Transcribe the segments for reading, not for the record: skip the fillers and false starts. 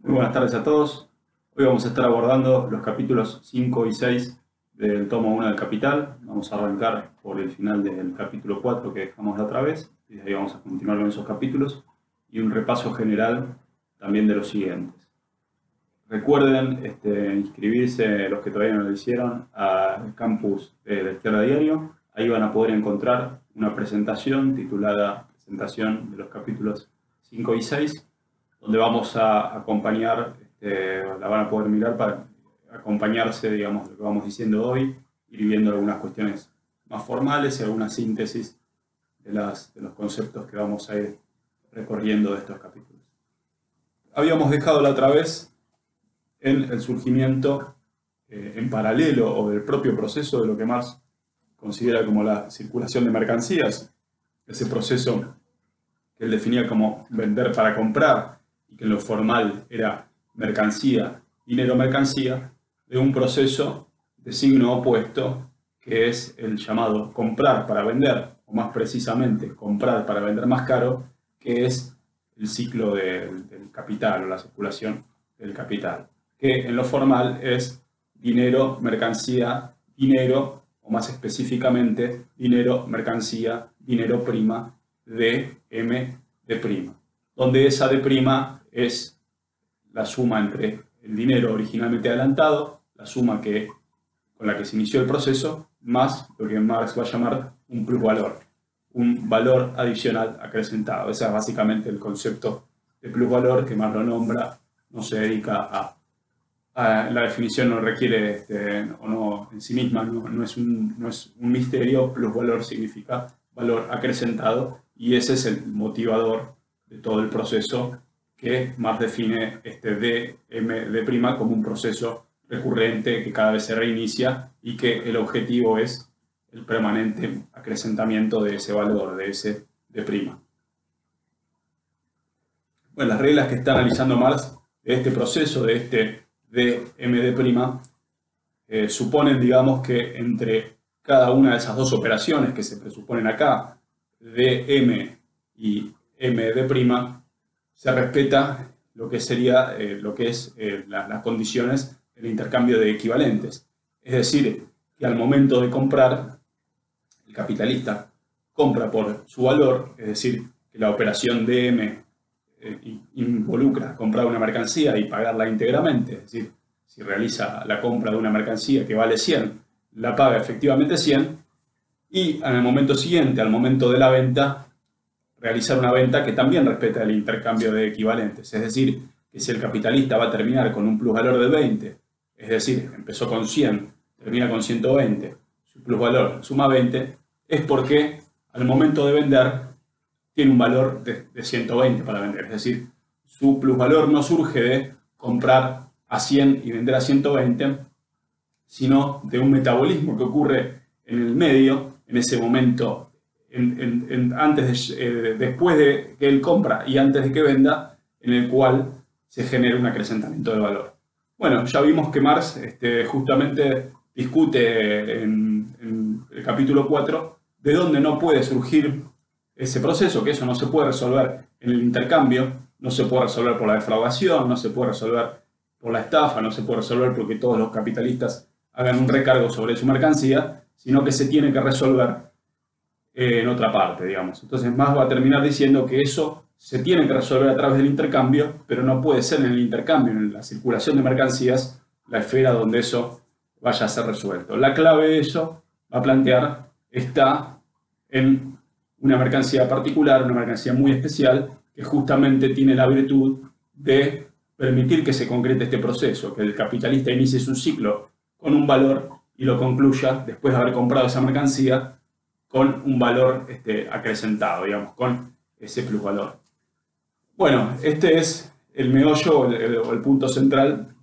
Muy buenas tardes a todos. Hoy vamos a estar abordando los capítulos 5 y 6 del tomo 1 del Capital. Vamos a arrancar por el final del capítulo 4 que dejamos la otra vez. Y de ahí vamos a continuar con esos capítulos y un repaso general también de los siguientes. Recuerden inscribirse, los que todavía no lo hicieron, al campus de la Izquierda Diario. Ahí van a poder encontrar una presentación titulada Presentación de los capítulos 5 y 6, donde vamos a acompañar, la van a poder mirar para acompañarse, digamos, lo que vamos diciendo hoy, ir viendo algunas cuestiones más formales y alguna síntesis de los conceptos que vamos a ir recorriendo de estos capítulos. Habíamos dejado la otra vez en el surgimiento en paralelo o del propio proceso de lo que Marx considera como la circulación de mercancías, ese proceso que él definía como vender para comprar, y que en lo formal era mercancía, dinero-mercancía, de un proceso de signo opuesto, que es el llamado comprar para vender, o más precisamente comprar para vender más caro, que es el ciclo del capital o la circulación del capital, que en lo formal es dinero, mercancía, dinero, o más específicamente dinero, mercancía, dinero prima, D, M, D', donde esa D' es la suma entre el dinero originalmente adelantado, la suma con la que se inició el proceso, más lo que Marx va a llamar un plusvalor, un valor adicional acrecentado. Ese es básicamente el concepto de plusvalor que Marx lo nombra, no se dedica la definición no requiere, o no en sí misma, no es un misterio. Plusvalor significa valor acrecentado, y ese es el motivador de todo el proceso que Marx define D', como un proceso recurrente que cada vez se reinicia y que el objetivo es el permanente acrecentamiento de ese valor, de ese D'. Bueno, las reglas que está analizando Marx de este proceso, de este D', suponen, digamos, que entre cada una de esas dos operaciones que se presuponen acá, DM y MD', se respeta lo que sería las condiciones del intercambio de equivalentes. Es decir, que al momento de comprar, el capitalista compra por su valor, es decir, que la operación DM involucra comprar una mercancía y pagarla íntegramente, es decir, si realiza la compra de una mercancía que vale 100, la paga efectivamente 100, y en el momento siguiente, al momento de la venta, realizar una venta que también respeta el intercambio de equivalentes. Es decir, que si el capitalista va a terminar con un plusvalor de 20, es decir, empezó con 100, termina con 120, su plusvalor suma 20, es porque al momento de vender tiene un valor de 120 para vender. Es decir, su plusvalor no surge de comprar a 100 y vender a 120, sino de un metabolismo que ocurre en el medio, en ese momento, después de que él compra y antes de que venda, en el cual se genera un acrecentamiento de valor. Bueno, ya vimos que Marx justamente discute en el capítulo 4 de dónde no puede surgir ese proceso, que eso no se puede resolver en el intercambio, no se puede resolver por la defraudación, no se puede resolver por la estafa, no se puede resolver porque todos los capitalistas hagan un recargo sobre su mercancía, sino que se tiene que resolver en otra parte, digamos. Entonces Marx va a terminar diciendo que eso se tiene que resolver a través del intercambio, pero no puede ser en el intercambio, en la circulación de mercancías, la esfera donde eso vaya a ser resuelto. La clave de eso, va a plantear, está en una mercancía particular, una mercancía muy especial, que justamente tiene la virtud de permitir que se concrete este proceso, que el capitalista inicie su ciclo con un valor y lo concluya después de haber comprado esa mercancía con un valor acrecentado, digamos, con ese plusvalor. Bueno, este es el meollo o el punto central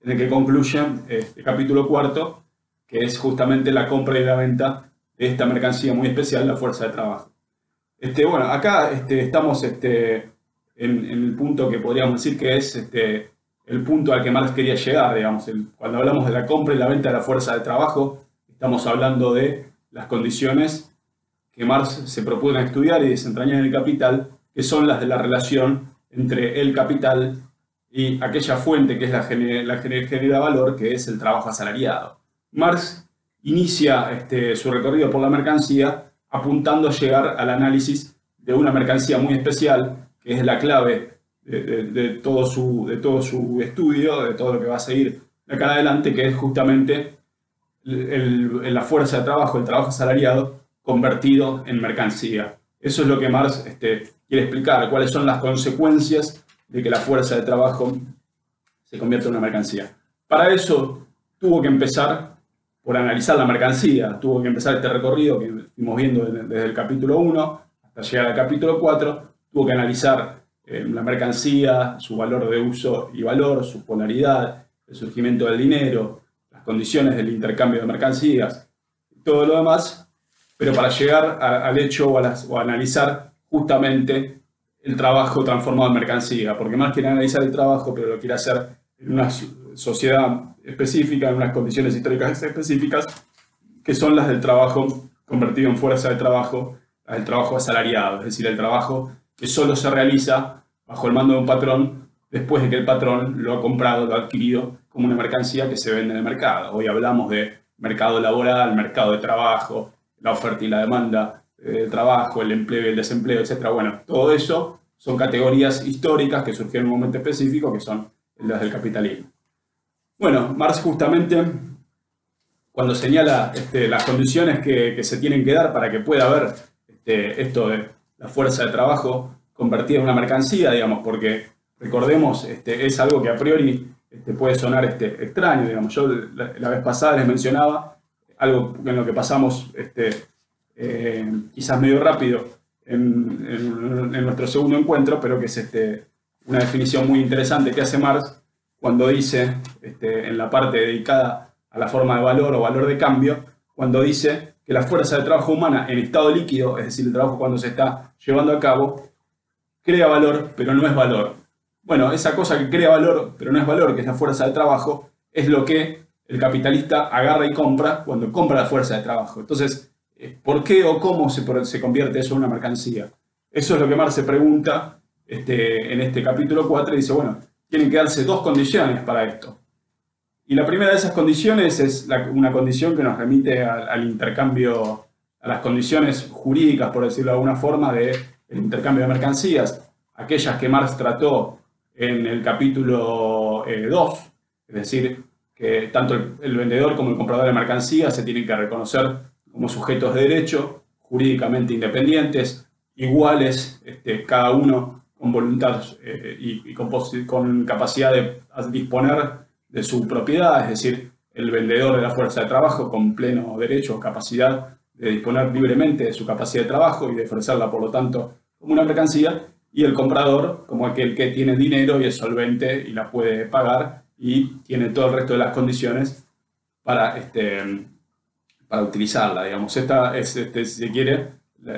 en el que concluye el capítulo 4, que es justamente la compra y la venta de esta mercancía muy especial, la fuerza de trabajo. Bueno, acá estamos en el punto que podríamos decir que es el punto al que Marx quería llegar, digamos. Cuando hablamos de la compra y la venta de la fuerza de trabajo, estamos hablando de las condiciones que Marx se propone estudiar y desentrañar en el Capital, que son las de la relación entre el capital y aquella fuente que es la que genera valor, que es el trabajo asalariado. Marx inicia su recorrido por la mercancía apuntando a llegar al análisis de una mercancía muy especial, que es la clave de todo su estudio, de todo lo que va a seguir de acá en adelante, que es justamente la fuerza de trabajo, el trabajo asalariado, convertido en mercancía. Eso es lo que Marx quiere explicar, cuáles son las consecuencias de que la fuerza de trabajo se convierta en una mercancía. Para eso tuvo que empezar por analizar la mercancía, tuvo que empezar este recorrido que fuimos viendo desde el capítulo 1 hasta llegar al capítulo 4, tuvo que analizar la mercancía, su valor de uso y valor, su polaridad, el surgimiento del dinero, las condiciones del intercambio de mercancías, todo lo demás, pero para llegar al hecho o a analizar justamente el trabajo transformado en mercancía, porque más quiere analizar el trabajo, pero lo quiere hacer en una sociedad específica, en unas condiciones históricas específicas, que son las del trabajo convertido en fuerza de trabajo, las del trabajo asalariado, es decir, el trabajo que solo se realiza bajo el mando de un patrón después de que el patrón lo ha comprado, lo ha adquirido como una mercancía que se vende en el mercado. Hoy hablamos de mercado laboral, mercado de trabajo, la oferta y la demanda del trabajo, el empleo y el desempleo, etc. Bueno, todo eso son categorías históricas que surgieron en un momento específico, que son las del capitalismo. Bueno, Marx justamente, cuando señala las condiciones que se tienen que dar para que pueda haber esto de la fuerza de trabajo convertida en una mercancía, digamos, porque recordemos, es algo que a priori puede sonar extraño, digamos. Yo la vez pasada les mencionaba algo en lo que pasamos quizás medio rápido en nuestro segundo encuentro, pero que es una definición muy interesante que hace Marx cuando dice, en la parte dedicada a la forma de valor o valor de cambio, cuando dice que la fuerza de trabajo humana en estado líquido, es decir, el trabajo cuando se está llevando a cabo, crea valor, pero no es valor. Bueno, esa cosa que crea valor, pero no es valor, que es la fuerza de trabajo, es lo que el capitalista agarra y compra cuando compra la fuerza de trabajo. Entonces, ¿por qué o cómo se convierte eso en una mercancía? Eso es lo que Marx se pregunta en este capítulo 4 y dice, bueno, tienen que darse dos condiciones para esto. Y la primera de esas condiciones es una condición que nos remite al intercambio, a las condiciones jurídicas, por decirlo de alguna forma, del intercambio de mercancías, aquellas que Marx trató en el capítulo 2, es decir, que tanto el vendedor como el comprador de mercancías se tienen que reconocer como sujetos de derecho, jurídicamente independientes, iguales, cada uno con voluntad y con capacidad de disponer de su propiedad, es decir, el vendedor de la fuerza de trabajo con pleno derecho o capacidad de disponer libremente de su capacidad de trabajo y de ofrecerla, por lo tanto, como una mercancía, y el comprador como aquel que tiene dinero y es solvente y la puede pagar y tiene todo el resto de las condiciones para utilizarla, digamos. Esta es, si se quiere,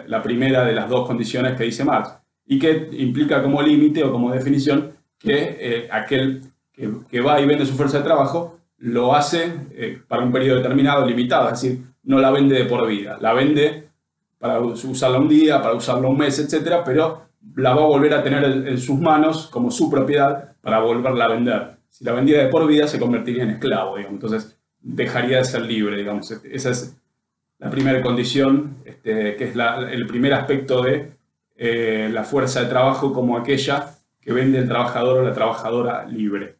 la primera de las dos condiciones que dice Marx y que implica como límite o como definición que aquel que va y vende su fuerza de trabajo lo hace para un periodo determinado, limitado, es decir, no la vende de por vida, la vende para usarla un día, para usarla un mes, etc., pero la va a volver a tener en sus manos como su propiedad para volverla a vender. Si la vendiera de por vida se convertiría en esclavo, digamos. Entonces dejaría de ser libre, digamos. Esa es la primera condición, que es el primer aspecto de la fuerza de trabajo como aquella que vende el trabajador o la trabajadora libre.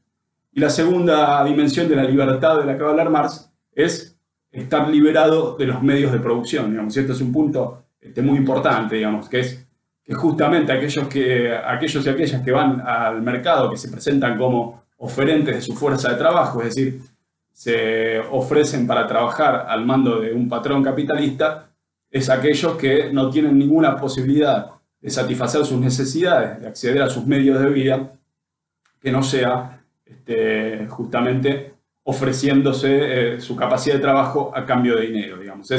Y la segunda dimensión de la libertad de la que va a hablar Marx es estar liberado de los medios de producción, digamos. Y esto es un punto muy importante, digamos, que es que justamente aquellos y aquellas que van al mercado, que se presentan como oferentes de su fuerza de trabajo, es decir, se ofrecen para trabajar al mando de un patrón capitalista, es aquellos que no tienen ninguna posibilidad de satisfacer sus necesidades, de acceder a sus medios de vida, que no sea justamente ofreciéndose su capacidad de trabajo a cambio de dinero, digamos.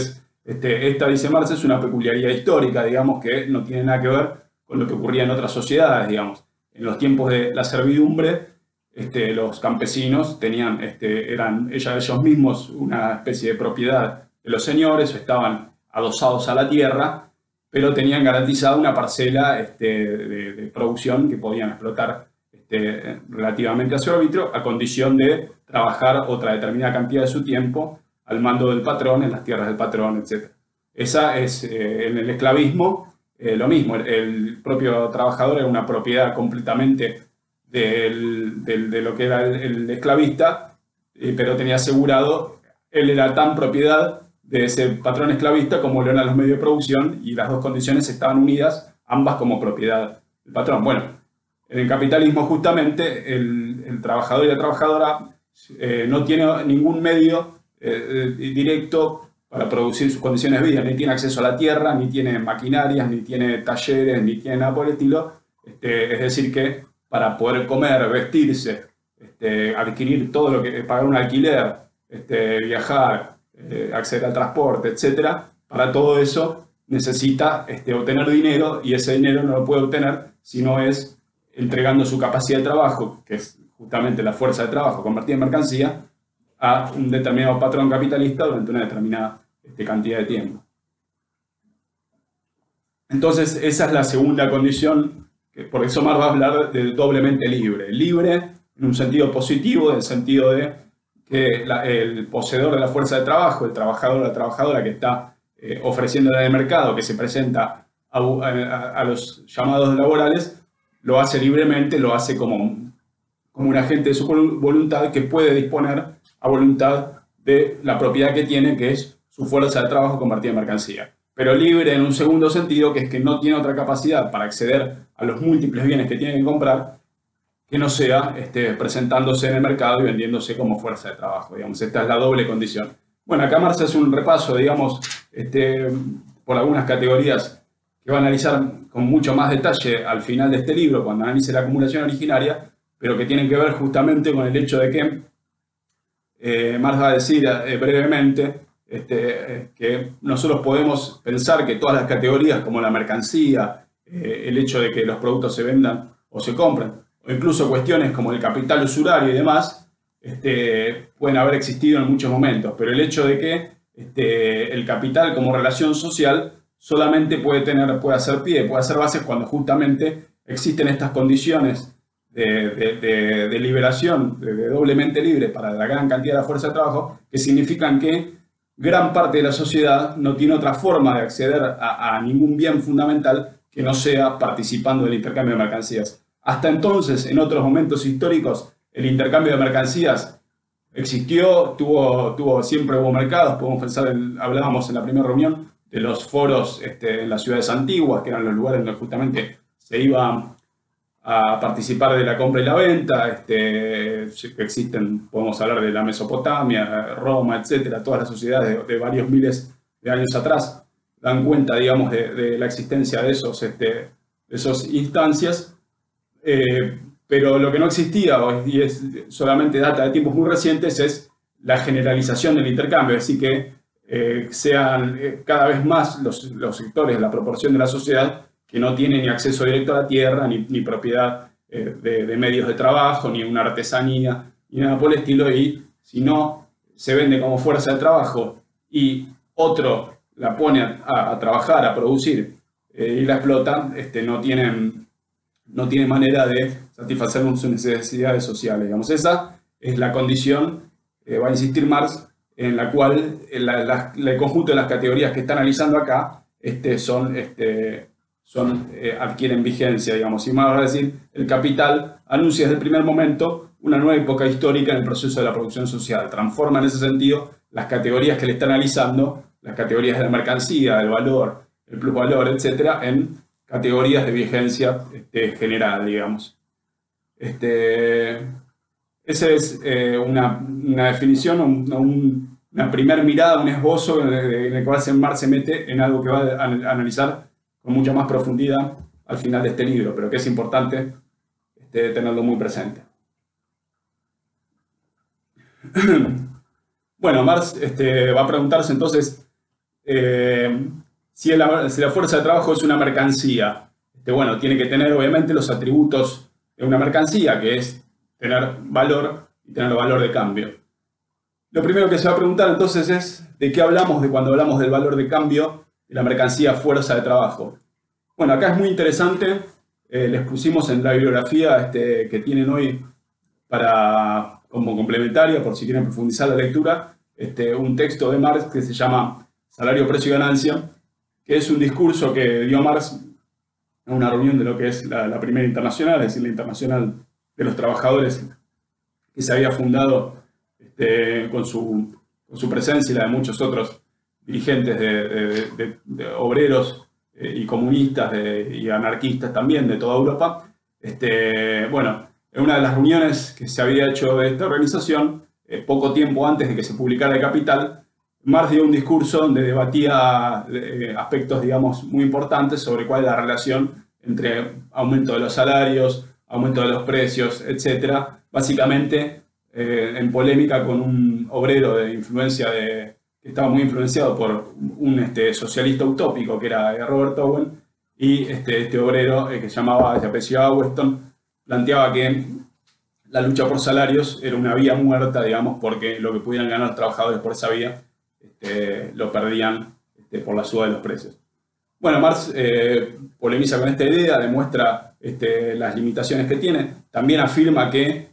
Esta, dice Marx, es una peculiaridad histórica, digamos, que no tiene nada que ver con lo que ocurría en otras sociedades, digamos. En los tiempos de la servidumbre, los campesinos eran ellos mismos una especie de propiedad de los señores, estaban adosados a la tierra, pero tenían garantizada una parcela de producción que podían explotar relativamente a su árbitro, a condición de trabajar otra determinada cantidad de su tiempo al mando del patrón, en las tierras del patrón, etc. Esa es, en el esclavismo, lo mismo. El propio trabajador era una propiedad completamente de lo que era el esclavista, pero tenía asegurado, él era tan propiedad de ese patrón esclavista como lo eran los medios de producción, y las dos condiciones estaban unidas, ambas como propiedad del patrón. Bueno, en el capitalismo justamente el trabajador y la trabajadora no tiene ningún medio directo para producir sus condiciones de vida, ni tiene acceso a la tierra, ni tiene maquinarias, ni tiene talleres, ni tiene nada por el estilo. Es decir que para poder comer, vestirse, adquirir todo lo que, pagar un alquiler, viajar, acceder al transporte, etc., para todo eso necesita obtener dinero, y ese dinero no lo puede obtener si no es entregando su capacidad de trabajo, que es justamente la fuerza de trabajo convertida en mercancía, a un determinado patrón capitalista durante una determinada cantidad de tiempo. Entonces, esa es la segunda condición, que por eso Marx va a hablar de doblemente libre. Libre en un sentido positivo, en el sentido de que el poseedor de la fuerza de trabajo, el trabajador o la trabajadora que está ofreciéndole en el mercado, que se presenta a los llamados laborales, lo hace libremente, lo hace como un agente de su voluntad, que puede disponer a voluntad de la propiedad que tiene, que es su fuerza de trabajo convertida en mercancía. Pero libre en un segundo sentido, que es que no tiene otra capacidad para acceder a los múltiples bienes que tiene que comprar, que no sea presentándose en el mercado y vendiéndose como fuerza de trabajo. Digamos. Esta es la doble condición. Bueno, acá Marx hace un repaso, digamos, por algunas categorías que va a analizar con mucho más detalle al final de este libro, cuando analice la acumulación originaria, pero que tienen que ver justamente con el hecho de que Marx va a decir brevemente que nosotros podemos pensar que todas las categorías, como la mercancía, el hecho de que los productos se vendan o se compren, o incluso cuestiones como el capital usurario y demás, pueden haber existido en muchos momentos, pero el hecho de que el capital como relación social solamente puede hacer pie, puede hacer bases cuando justamente existen estas condiciones de liberación, de doblemente libre para la gran cantidad de la fuerza de trabajo, que significan que gran parte de la sociedad no tiene otra forma de acceder a ningún bien fundamental que no sea participando del intercambio de mercancías. Hasta entonces, en otros momentos históricos, el intercambio de mercancías existió, siempre hubo mercados. Podemos pensar, hablábamos en la primera reunión de los foros en las ciudades antiguas, que eran los lugares donde justamente se iba a participar de la compra y la venta. Existen, podemos hablar de la Mesopotamia, Roma, etcétera. Todas las sociedades de varios miles de años atrás dan cuenta, digamos, de la existencia de esas instancias. Pero lo que no existía, y es solamente data de tiempos muy recientes, es la generalización del intercambio. Es decir, que sean cada vez más los sectores, la proporción de la sociedad que no tiene ni acceso directo a la tierra, ni propiedad de medios de trabajo, ni una artesanía, ni nada por el estilo. Y si no se vende como fuerza de trabajo y otro la pone a trabajar, a producir, y la explota, no tiene manera de satisfacer sus necesidades sociales. Digamos. Esa es la condición, va a insistir Marx, en la cual el conjunto de las categorías que está analizando acá adquieren vigencia. Digamos. Y Marx va a decir, el capital anuncia desde el primer momento una nueva época histórica en el proceso de la producción social. Transforma en ese sentido las categorías que le está analizando, las categorías de la mercancía, del valor, el plusvalor, etc., en categorías de vigencia general, digamos. Esa es una definición, una primera mirada, un esbozo en el cual Marx se mete en algo que va a analizar con mucha más profundidad al final de este libro, pero que es importante tenerlo muy presente. Bueno, Marx va a preguntarse entonces si la fuerza de trabajo es una mercancía. Bueno, tiene que tener obviamente los atributos de una mercancía, que es tener valor y tener valor de cambio. Lo primero que se va a preguntar entonces es ¿de qué hablamos cuando hablamos del valor de cambio de la mercancía fuerza de trabajo? Bueno, acá es muy interesante les pusimos en la bibliografía que tienen hoy como complementaria, por si quieren profundizar la lectura, un texto de Marx que se llama Salario, Precio y Ganancia, que es un discurso que dio Marx en una reunión de lo que es la Primera Internacional, es decir, la Internacional de los Trabajadores, que se había fundado con su presencia y la de muchos otros dirigentes de obreros y comunistas y anarquistas también de toda Europa. Bueno, en una de las reuniones que se había hecho de esta organización, poco tiempo antes de que se publicara El Capital, Marx dio un discurso donde debatía aspectos, digamos, muy importantes sobre cuál es la relación entre aumento de los salarios, aumento de los precios, etc. Básicamente en polémica con un obrero de influencia que estaba muy influenciado por un socialista utópico que era Robert Owen, y este obrero que se apellidaba Weston, planteaba que la lucha por salarios era una vía muerta, digamos, porque lo que pudieran ganar los trabajadores por esa vía lo perdían por la suba de los precios. Bueno, Marx polemiza con esta idea, demuestra las limitaciones que tiene, también afirma que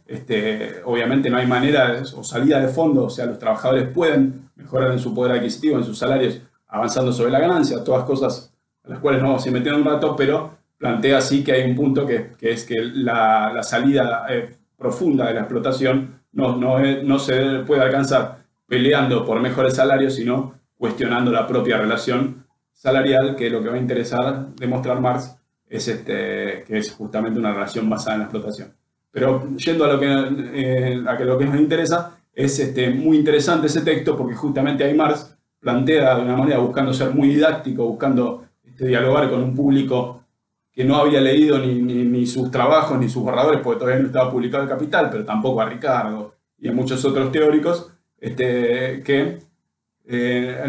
obviamente no hay manera o salida de fondo, o sea, los trabajadores pueden mejorar en su poder adquisitivo, en sus salarios, avanzando sobre la ganancia, todas cosas a las cuales no vamos a ir metiendo un rato, pero plantea sí que hay un punto que es que la salida profunda de la explotación no se puede alcanzar peleando por mejores salarios, sino cuestionando la propia relación salarial, que lo que va a interesar demostrar Marx es que es justamente una relación basada en la explotación. Pero yendo a lo que nos interesa, es muy interesante ese texto porque justamente ahí Marx plantea de una manera buscando ser muy didáctico, buscando dialogar con un público que no había leído ni sus trabajos ni sus borradores, porque todavía no estaba publicado El Capital, pero tampoco a Ricardo y a muchos otros teóricos, en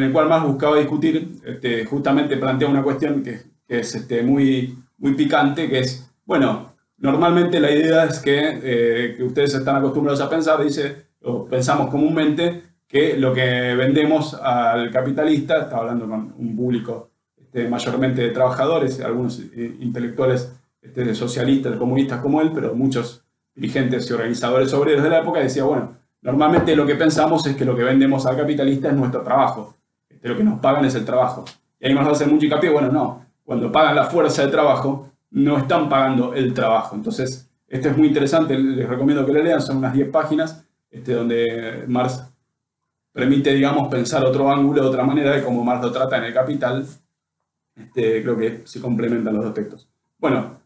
el cual Marx buscaba discutir, justamente plantea una cuestión que es muy, muy picante, que es, bueno, normalmente la idea es que ustedes están acostumbrados a pensar, o pensamos comúnmente, que lo que vendemos al capitalista, está hablando con un público mayormente de trabajadores, algunos intelectuales socialistas, comunistas como él, pero muchos dirigentes y organizadores obreros de la época, decía, bueno, normalmente lo que pensamos es que lo que vendemos al capitalista es nuestro trabajo, lo que nos pagan es el trabajo. Y ahí nos va a hacer mucho hincapié, bueno, no, cuando pagan la fuerza de trabajo, no están pagando el trabajo. Entonces, esto es muy interesante, les recomiendo que lo lean, son unas 10 páginas, donde Marx permite, digamos, pensar otro ángulo, otra manera de cómo Marx lo trata en El Capital. Creo que se complementan los dos textos. Bueno,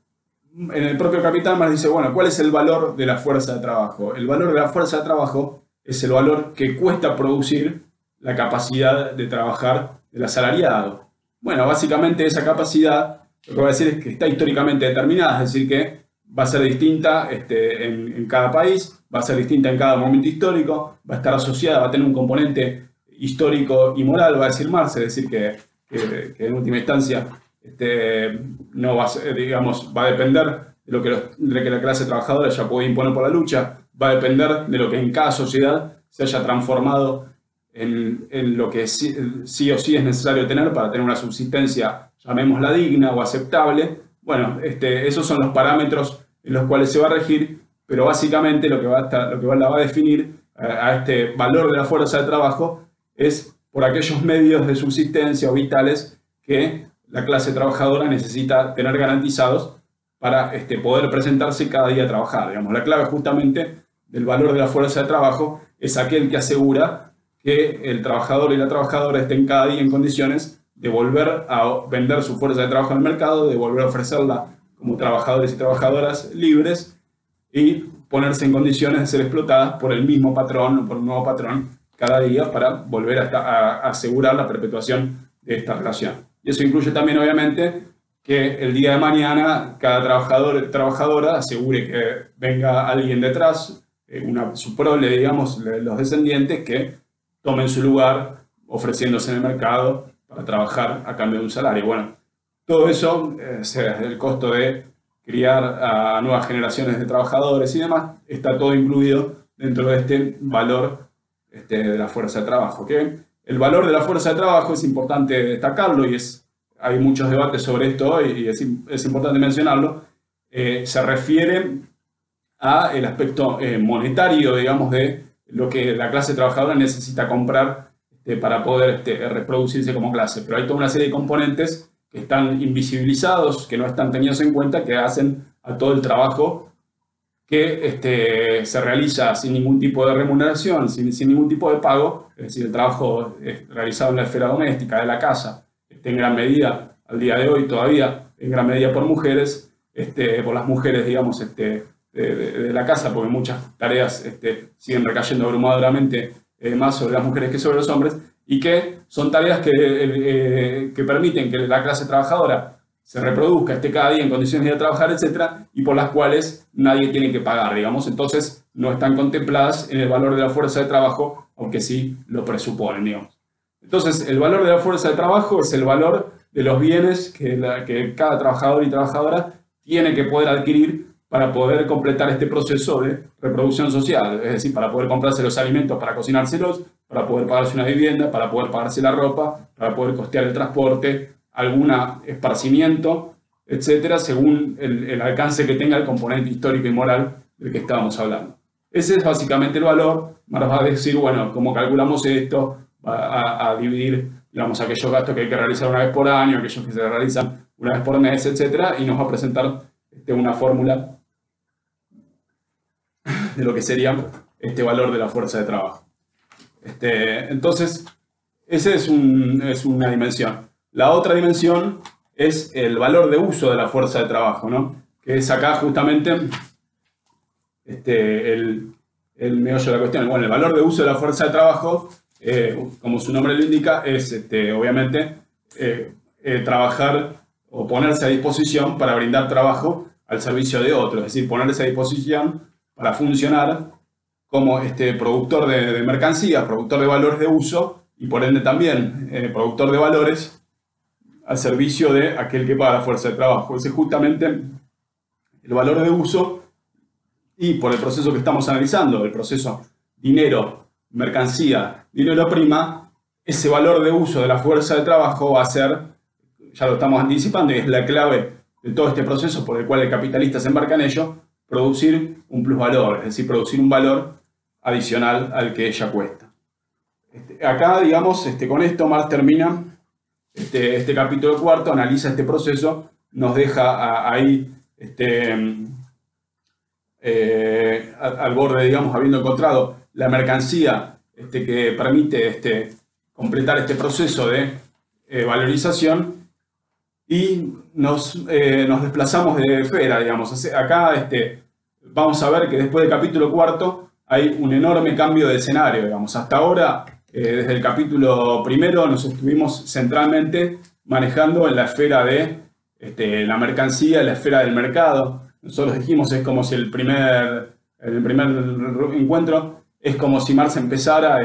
en el propio Capital Marx dice, bueno, ¿cuál es el valor de la fuerza de trabajo? El valor de la fuerza de trabajo es el valor que cuesta producir la capacidad de trabajar del asalariado. Bueno, básicamente esa capacidad, lo que voy a decir es que está históricamente determinada, es decir, que va a ser distinta en cada país, va a ser distinta en cada momento histórico, va a estar asociada, va a tener un componente histórico y moral, va a decir Marx, es decir, que en última instancia no va a ser, digamos, va a depender de lo que la clase trabajadora ya puede imponer por la lucha, va a depender de lo que en cada sociedad se haya transformado en lo que sí o sí es necesario tener para tener una subsistencia, llamémosla digna o aceptable. Bueno, esos son los parámetros en los cuales se va a regir, pero básicamente lo que la va a definir a este valor de la fuerza de trabajo es por aquellos medios de subsistencia o vitales que la clase trabajadora necesita tener garantizados para poder presentarse cada día a trabajar. Digamos, la clave justamente del valor de la fuerza de trabajo es aquel que asegura que el trabajador y la trabajadora estén cada día en condiciones de volver a vender su fuerza de trabajo en el mercado, de volver a ofrecerla como trabajadores y trabajadoras libres y ponerse en condiciones de ser explotadas por el mismo patrón o por un nuevo patrón cada día para volver a asegurar la perpetuación de esta relación. Y eso incluye también, obviamente, que el día de mañana cada trabajador o trabajadora asegure que venga alguien detrás, su prole, digamos, los descendientes, que tomen su lugar ofreciéndose en el mercado para trabajar a cambio de un salario. Bueno, todo eso, el costo de criar a nuevas generaciones de trabajadores y demás, está todo incluido dentro de este valor de la fuerza de trabajo. ¿Okay? El valor de la fuerza de trabajo es importante destacarlo y hay muchos debates sobre esto hoy y es importante mencionarlo. se refiere al aspecto monetario, digamos, de lo que la clase trabajadora necesita comprar para poder reproducirse como clase. Pero hay toda una serie de componentes que están invisibilizados, que no están tenidos en cuenta, que hacen a todo el trabajo que se realiza sin ningún tipo de remuneración, sin ningún tipo de pago, es decir, el trabajo realizado en la esfera doméstica de la casa, en gran medida, al día de hoy todavía, en gran medida por mujeres, por las mujeres, digamos, de la casa, porque muchas tareas siguen recayendo abrumadoramente más sobre las mujeres que sobre los hombres, y que son tareas que permiten que la clase trabajadora se reproduzca, esté cada día en condiciones de trabajar, etcétera, y por las cuales nadie tiene que pagar, digamos. Entonces, no están contempladas en el valor de la fuerza de trabajo, aunque sí lo presuponen, digamos. Entonces, el valor de la fuerza de trabajo es el valor de los bienes que cada trabajador y trabajadora tiene que poder adquirir para poder completar este proceso de reproducción social, es decir, para poder comprarse los alimentos para cocinárselos, para poder pagarse una vivienda, para poder pagarse la ropa, para poder costear el transporte, algún esparcimiento, etcétera, según el alcance que tenga el componente histórico y moral del que estábamos hablando. Ese es básicamente el valor. Marx va a decir, bueno, ¿cómo calculamos esto? Va a dividir, digamos, aquellos gastos que hay que realizar una vez por año, aquellos que se realizan una vez por mes, etcétera, y nos va a presentar una fórmula de lo que sería este valor de la fuerza de trabajo. Entonces, esa es una dimensión. La otra dimensión es el valor de uso de la fuerza de trabajo, ¿no? Que es acá justamente el meollo de la cuestión. Bueno, el valor de uso de la fuerza de trabajo, como su nombre lo indica, es obviamente trabajar o ponerse a disposición para brindar trabajo al servicio de otros, es decir, ponerse a disposición para funcionar como productor de mercancías, productor de valores de uso y por ende también productor de valores al servicio de aquel que paga la fuerza de trabajo. Ese es justamente el valor de uso y por el proceso que estamos analizando, el proceso dinero, mercancía, dinero prima, ese valor de uso de la fuerza de trabajo va a ser, ya lo estamos anticipando y es la clave de todo este proceso por el cual el capitalista se embarca en ello, producir un plusvalor, es decir, producir un valor adicional al que ella cuesta. Acá, digamos, con esto Marx termina este capítulo cuarto, analiza este proceso, nos deja ahí al borde, digamos, habiendo encontrado la mercancía que permite completar este proceso de valorización y nos desplazamos de esfera, digamos. Acá vamos a ver que después del capítulo cuarto hay un enorme cambio de escenario, digamos. Hasta ahora, desde el capítulo primero, nos estuvimos centralmente manejando en la esfera de la mercancía, en la esfera del mercado. Nosotros dijimos, es como si el primer encuentro, es como si Marx empezara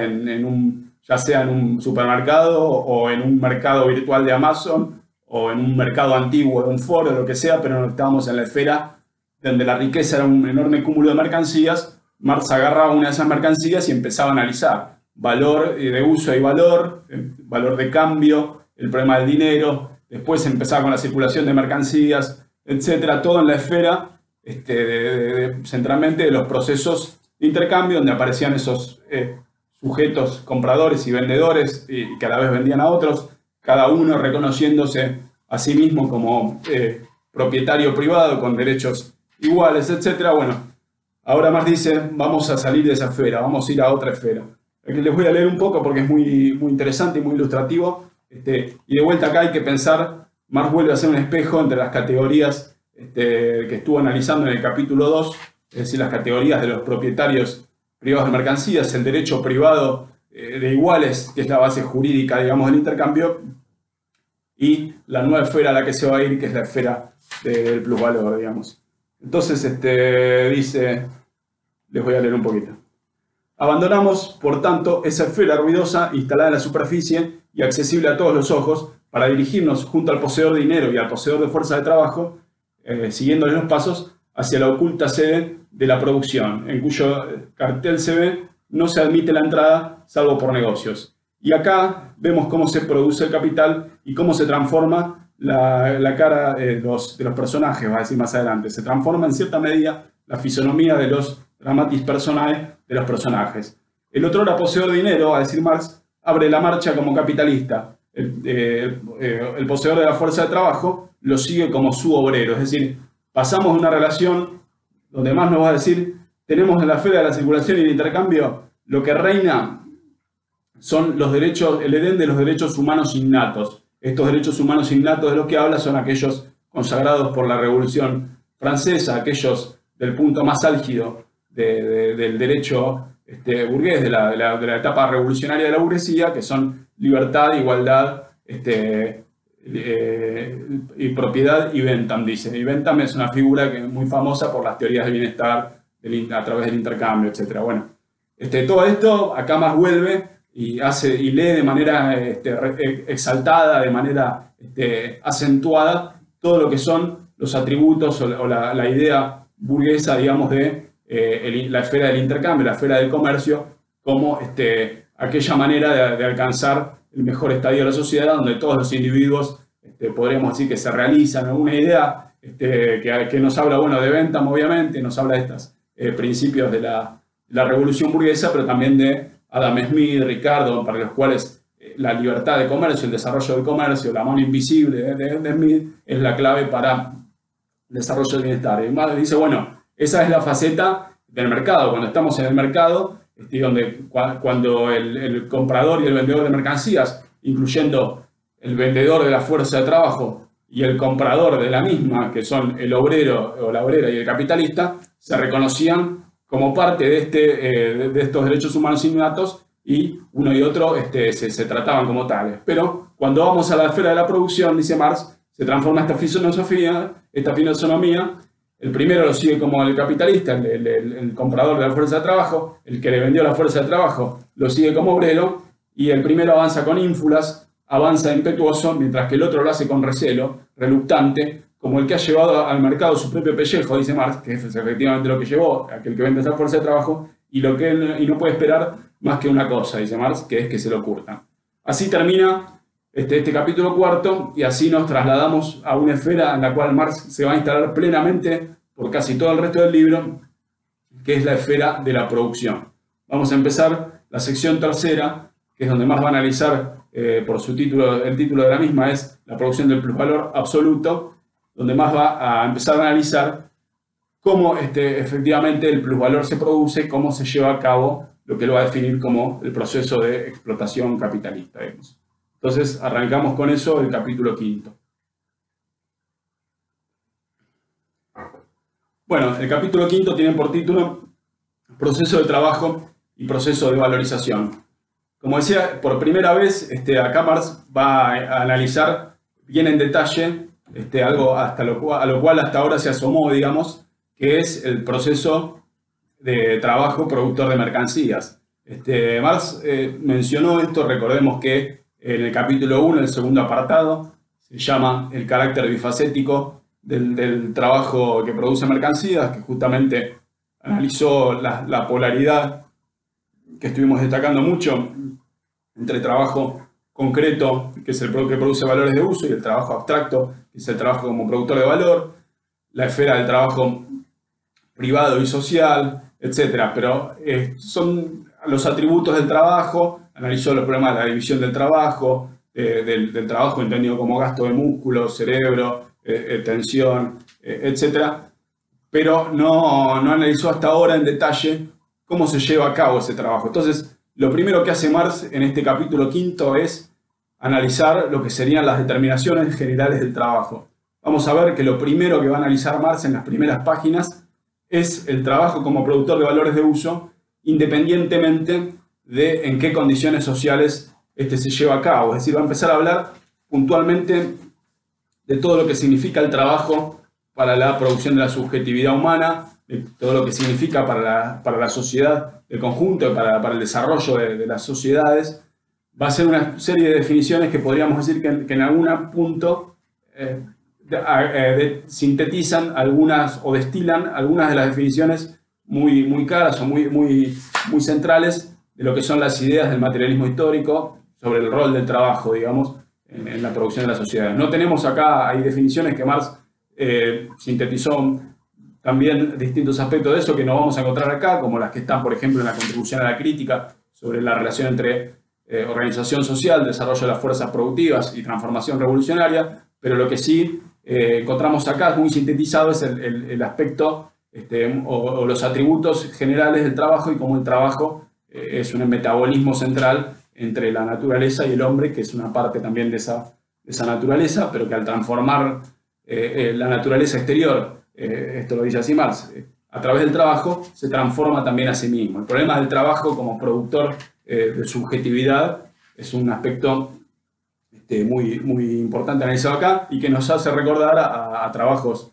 ya sea en un supermercado o en un mercado virtual de Amazon o en un mercado antiguo de un foro, lo que sea, pero no estábamos en la esfera donde la riqueza era un enorme cúmulo de mercancías. Marx agarraba una de esas mercancías y empezaba a analizar valor de uso y valor de cambio, el problema del dinero, después empezaba con la circulación de mercancías, etcétera, todo en la esfera centralmente de los procesos de intercambio, donde aparecían esos sujetos compradores y vendedores y que a la vez vendían a otros, cada uno reconociéndose a sí mismo como propietario privado con derechos iguales, etcétera. Bueno, ahora Marx dice, vamos a salir de esa esfera, vamos a ir a otra esfera. Aquí les voy a leer un poco porque es muy, muy interesante y muy ilustrativo. Y de vuelta acá hay que pensar, Marx vuelve a hacer un espejo entre las categorías que estuvo analizando en el capítulo 2, es decir, las categorías de los propietarios privados de mercancías, el derecho privado de iguales, que es la base jurídica, digamos, del intercambio, y la nueva esfera a la que se va a ir, que es la esfera del plusvalor, digamos. Entonces, dice, les voy a leer un poquito. Abandonamos, por tanto, esa esfera ruidosa instalada en la superficie y accesible a todos los ojos para dirigirnos junto al poseedor de dinero y al poseedor de fuerza de trabajo, siguiéndole los pasos hacia la oculta sede de la producción, en cuyo cartel se ve no se admite la entrada salvo por negocios. Y acá vemos cómo se produce el capital y cómo se transforma la cara de los personajes, va a decir más adelante. Se transforma en cierta medida la fisonomía de los dramatis personae de los personajes. El otrora poseedor de dinero, va a decir Marx, abre la marcha como capitalista. El poseedor de la fuerza de trabajo lo sigue como su obrero. Es decir, pasamos de una relación donde Marx nos va a decir, tenemos en la esfera de la circulación y el intercambio, lo que reina son los derechos, el Edén de los derechos humanos innatos. Estos derechos humanos innatos de los que habla son aquellos consagrados por la Revolución Francesa, aquellos del punto más álgido del derecho burgués, de la etapa revolucionaria de la burguesía, que son libertad, igualdad, y propiedad y Bentham, dice. Y Bentham es una figura que es muy famosa por las teorías del bienestar a través del intercambio, etc. Bueno, todo esto acá más vuelve y lee de manera exaltada, de manera acentuada, todo lo que son los atributos o la idea burguesa, digamos, de la esfera del intercambio, la esfera del comercio, como aquella manera de alcanzar el mejor estadio de la sociedad, donde todos los individuos podríamos decir que se realizan. Una idea que nos habla, bueno, de Bentham, obviamente, nos habla de estos principios de la revolución burguesa, pero también de Adam Smith, Ricardo, para los cuales la libertad de comercio, el desarrollo del comercio, la mano invisible de Smith es la clave para el desarrollo del bienestar. Y más dice, bueno, esa es la faceta del mercado. Cuando estamos en el mercado, cuando el comprador y el vendedor de mercancías, incluyendo el vendedor de la fuerza de trabajo y el comprador de la misma, que son el obrero o la obrera y el capitalista, se reconocían como parte de estos derechos humanos innatos y uno y otro se trataban como tales. Pero cuando vamos a la esfera de la producción, dice Marx, se transforma esta fisonomía. El primero lo sigue como el capitalista, el comprador de la fuerza de trabajo, el que le vendió la fuerza de trabajo lo sigue como obrero, y el primero avanza con ínfulas, avanza impetuoso, mientras que el otro lo hace con recelo, reluctante, como el que ha llevado al mercado su propio pellejo, dice Marx, que es efectivamente lo que llevó aquel que vende esa fuerza de trabajo, y no puede esperar más que una cosa, dice Marx, que es que se lo curtan. Así termina este capítulo cuarto, y así nos trasladamos a una esfera en la cual Marx se va a instalar plenamente por casi todo el resto del libro, que es la esfera de la producción. Vamos a empezar la sección tercera, que es donde Marx va a analizar, por su título, el título de la misma es la producción del plusvalor absoluto, donde Marx va a empezar a analizar cómo efectivamente el plusvalor se produce, cómo se lleva a cabo lo que lo va a definir como el proceso de explotación capitalista, digamos. Entonces arrancamos con eso el capítulo quinto. Bueno, el capítulo quinto tiene por título Proceso de trabajo y proceso de valorización. Como decía, por primera vez acá Marx va a analizar bien en detalle algo a lo cual hasta ahora se asomó, digamos, que es el proceso de trabajo productor de mercancías. Marx mencionó esto, recordemos que en el capítulo 1, el segundo apartado, se llama el carácter bifacético del trabajo que produce mercancías, que justamente analizó la polaridad que estuvimos destacando mucho entre trabajo concreto, que es el que produce valores de uso, y el trabajo abstracto, que es el trabajo como productor de valor, la esfera del trabajo privado y social, etc. Pero son los atributos del trabajo, analizó los problemas de la división del trabajo, del trabajo entendido como gasto de músculo, cerebro, tensión, etc. Pero no analizó hasta ahora en detalle cómo se lleva a cabo ese trabajo. Entonces, lo primero que hace Marx en este capítulo quinto es analizar lo que serían las determinaciones generales del trabajo. Vamos a ver que lo primero que va a analizar Marx en las primeras páginas es el trabajo como productor de valores de uso, independientemente de en qué condiciones sociales se lleva a cabo. Es decir, va a empezar a hablar puntualmente de todo lo que significa el trabajo para la producción de la subjetividad humana, de todo lo que significa para la sociedad del conjunto, para el desarrollo de las sociedades. Va a ser una serie de definiciones que podríamos decir que en algún punto sintetizan algunas o destilan algunas de las definiciones muy claras o muy centrales de lo que son las ideas del materialismo histórico sobre el rol del trabajo, digamos, en la producción de las sociedades. No tenemos acá, hay definiciones que Marx sintetizó también distintos aspectos de eso que no vamos a encontrar acá, como las que están, por ejemplo, en la contribución a la crítica sobre la relación entre organización social, desarrollo de las fuerzas productivas y transformación revolucionaria, pero lo que sí encontramos acá muy sintetizado es el aspecto o los atributos generales del trabajo y cómo el trabajo es un metabolismo central entre la naturaleza y el hombre, que es una parte también de esa naturaleza, pero que al transformar la naturaleza exterior, esto lo dice así Marx, a través del trabajo se transforma también a sí mismo. El problema del trabajo como productor de subjetividad es un aspecto muy importante analizado acá y que nos hace recordar a trabajos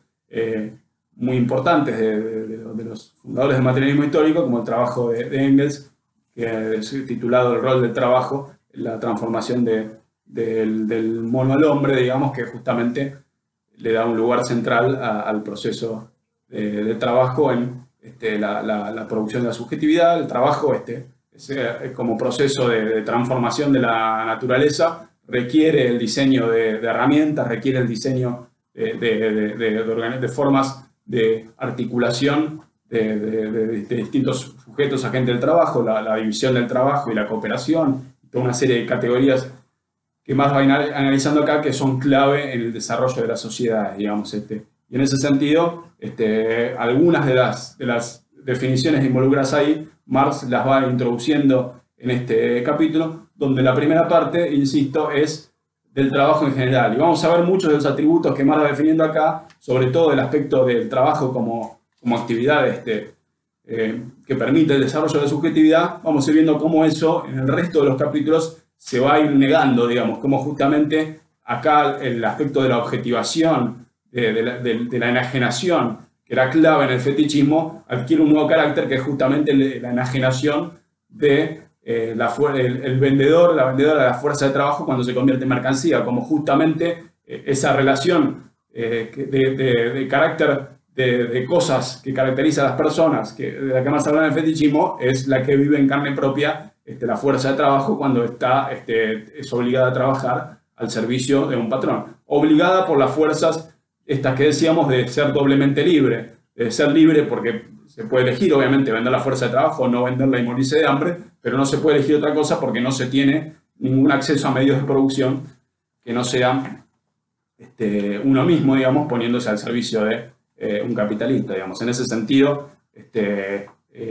muy importantes de los fundadores del materialismo histórico, como el trabajo de Engels, que es titulado El rol del trabajo, la transformación del mono al hombre, digamos, que justamente le da un lugar central al proceso de trabajo en la producción de la subjetividad. El trabajo como proceso de transformación de la naturaleza requiere el diseño de herramientas, requiere el diseño de formas de articulación de distintos sujetos agentes del trabajo, la división del trabajo y la cooperación, toda una serie de categorías que más va analizando acá, que son clave en el desarrollo de las sociedades, digamos. Y en ese sentido, algunas de las definiciones involucradas ahí, Marx las va introduciendo en este capítulo, donde la primera parte, insisto, es del trabajo en general. Y vamos a ver muchos de los atributos que Marx va definiendo acá, sobre todo el aspecto del trabajo como actividad que permite el desarrollo de la subjetividad. Vamos a ir viendo cómo eso, en el resto de los capítulos, se va a ir negando, digamos, cómo justamente acá el aspecto de la objetivación, de la enajenación, que era clave en el fetichismo, adquiere un nuevo carácter que es justamente la enajenación de el vendedor, la vendedora de la fuerza de trabajo cuando se convierte en mercancía, como justamente esa relación de carácter de cosas que caracteriza a las personas, de la que más hablan en el fetichismo, es la que vive en carne propia la fuerza de trabajo cuando es obligada a trabajar al servicio de un patrón. Obligada por las fuerzas estas que decíamos de ser doblemente libre, de ser libre porque se puede elegir, obviamente, vender la fuerza de trabajo o no venderla y morirse de hambre, pero no se puede elegir otra cosa porque no se tiene ningún acceso a medios de producción que no sea uno mismo, digamos, poniéndose al servicio de un capitalista, digamos. En ese sentido,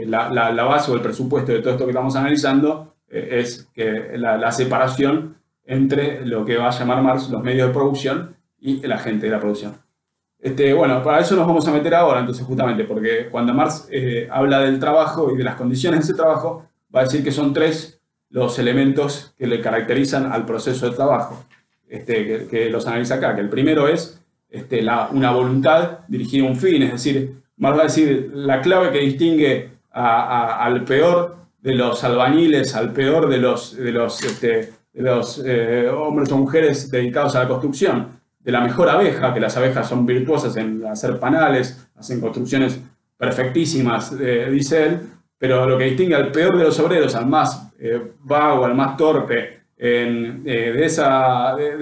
la base o el presupuesto de todo esto que estamos analizando es que la separación entre lo que va a llamar Marx los medios de producción y el agente de la producción. Bueno, para eso nos vamos a meter ahora, entonces, justamente, porque cuando Marx habla del trabajo y de las condiciones de ese trabajo, va a decir que son tres los elementos que le caracterizan al proceso de trabajo, que los analiza acá, que el primero es una voluntad dirigida a un fin, es decir, Marx va a decir la clave que distingue al peor de los albañiles, al peor de los hombres o mujeres dedicados a la construcción, de la mejor abeja, que las abejas son virtuosas en hacer panales, hacen construcciones perfectísimas, dice él, pero lo que distingue al peor de los obreros, al más vago, al más torpe de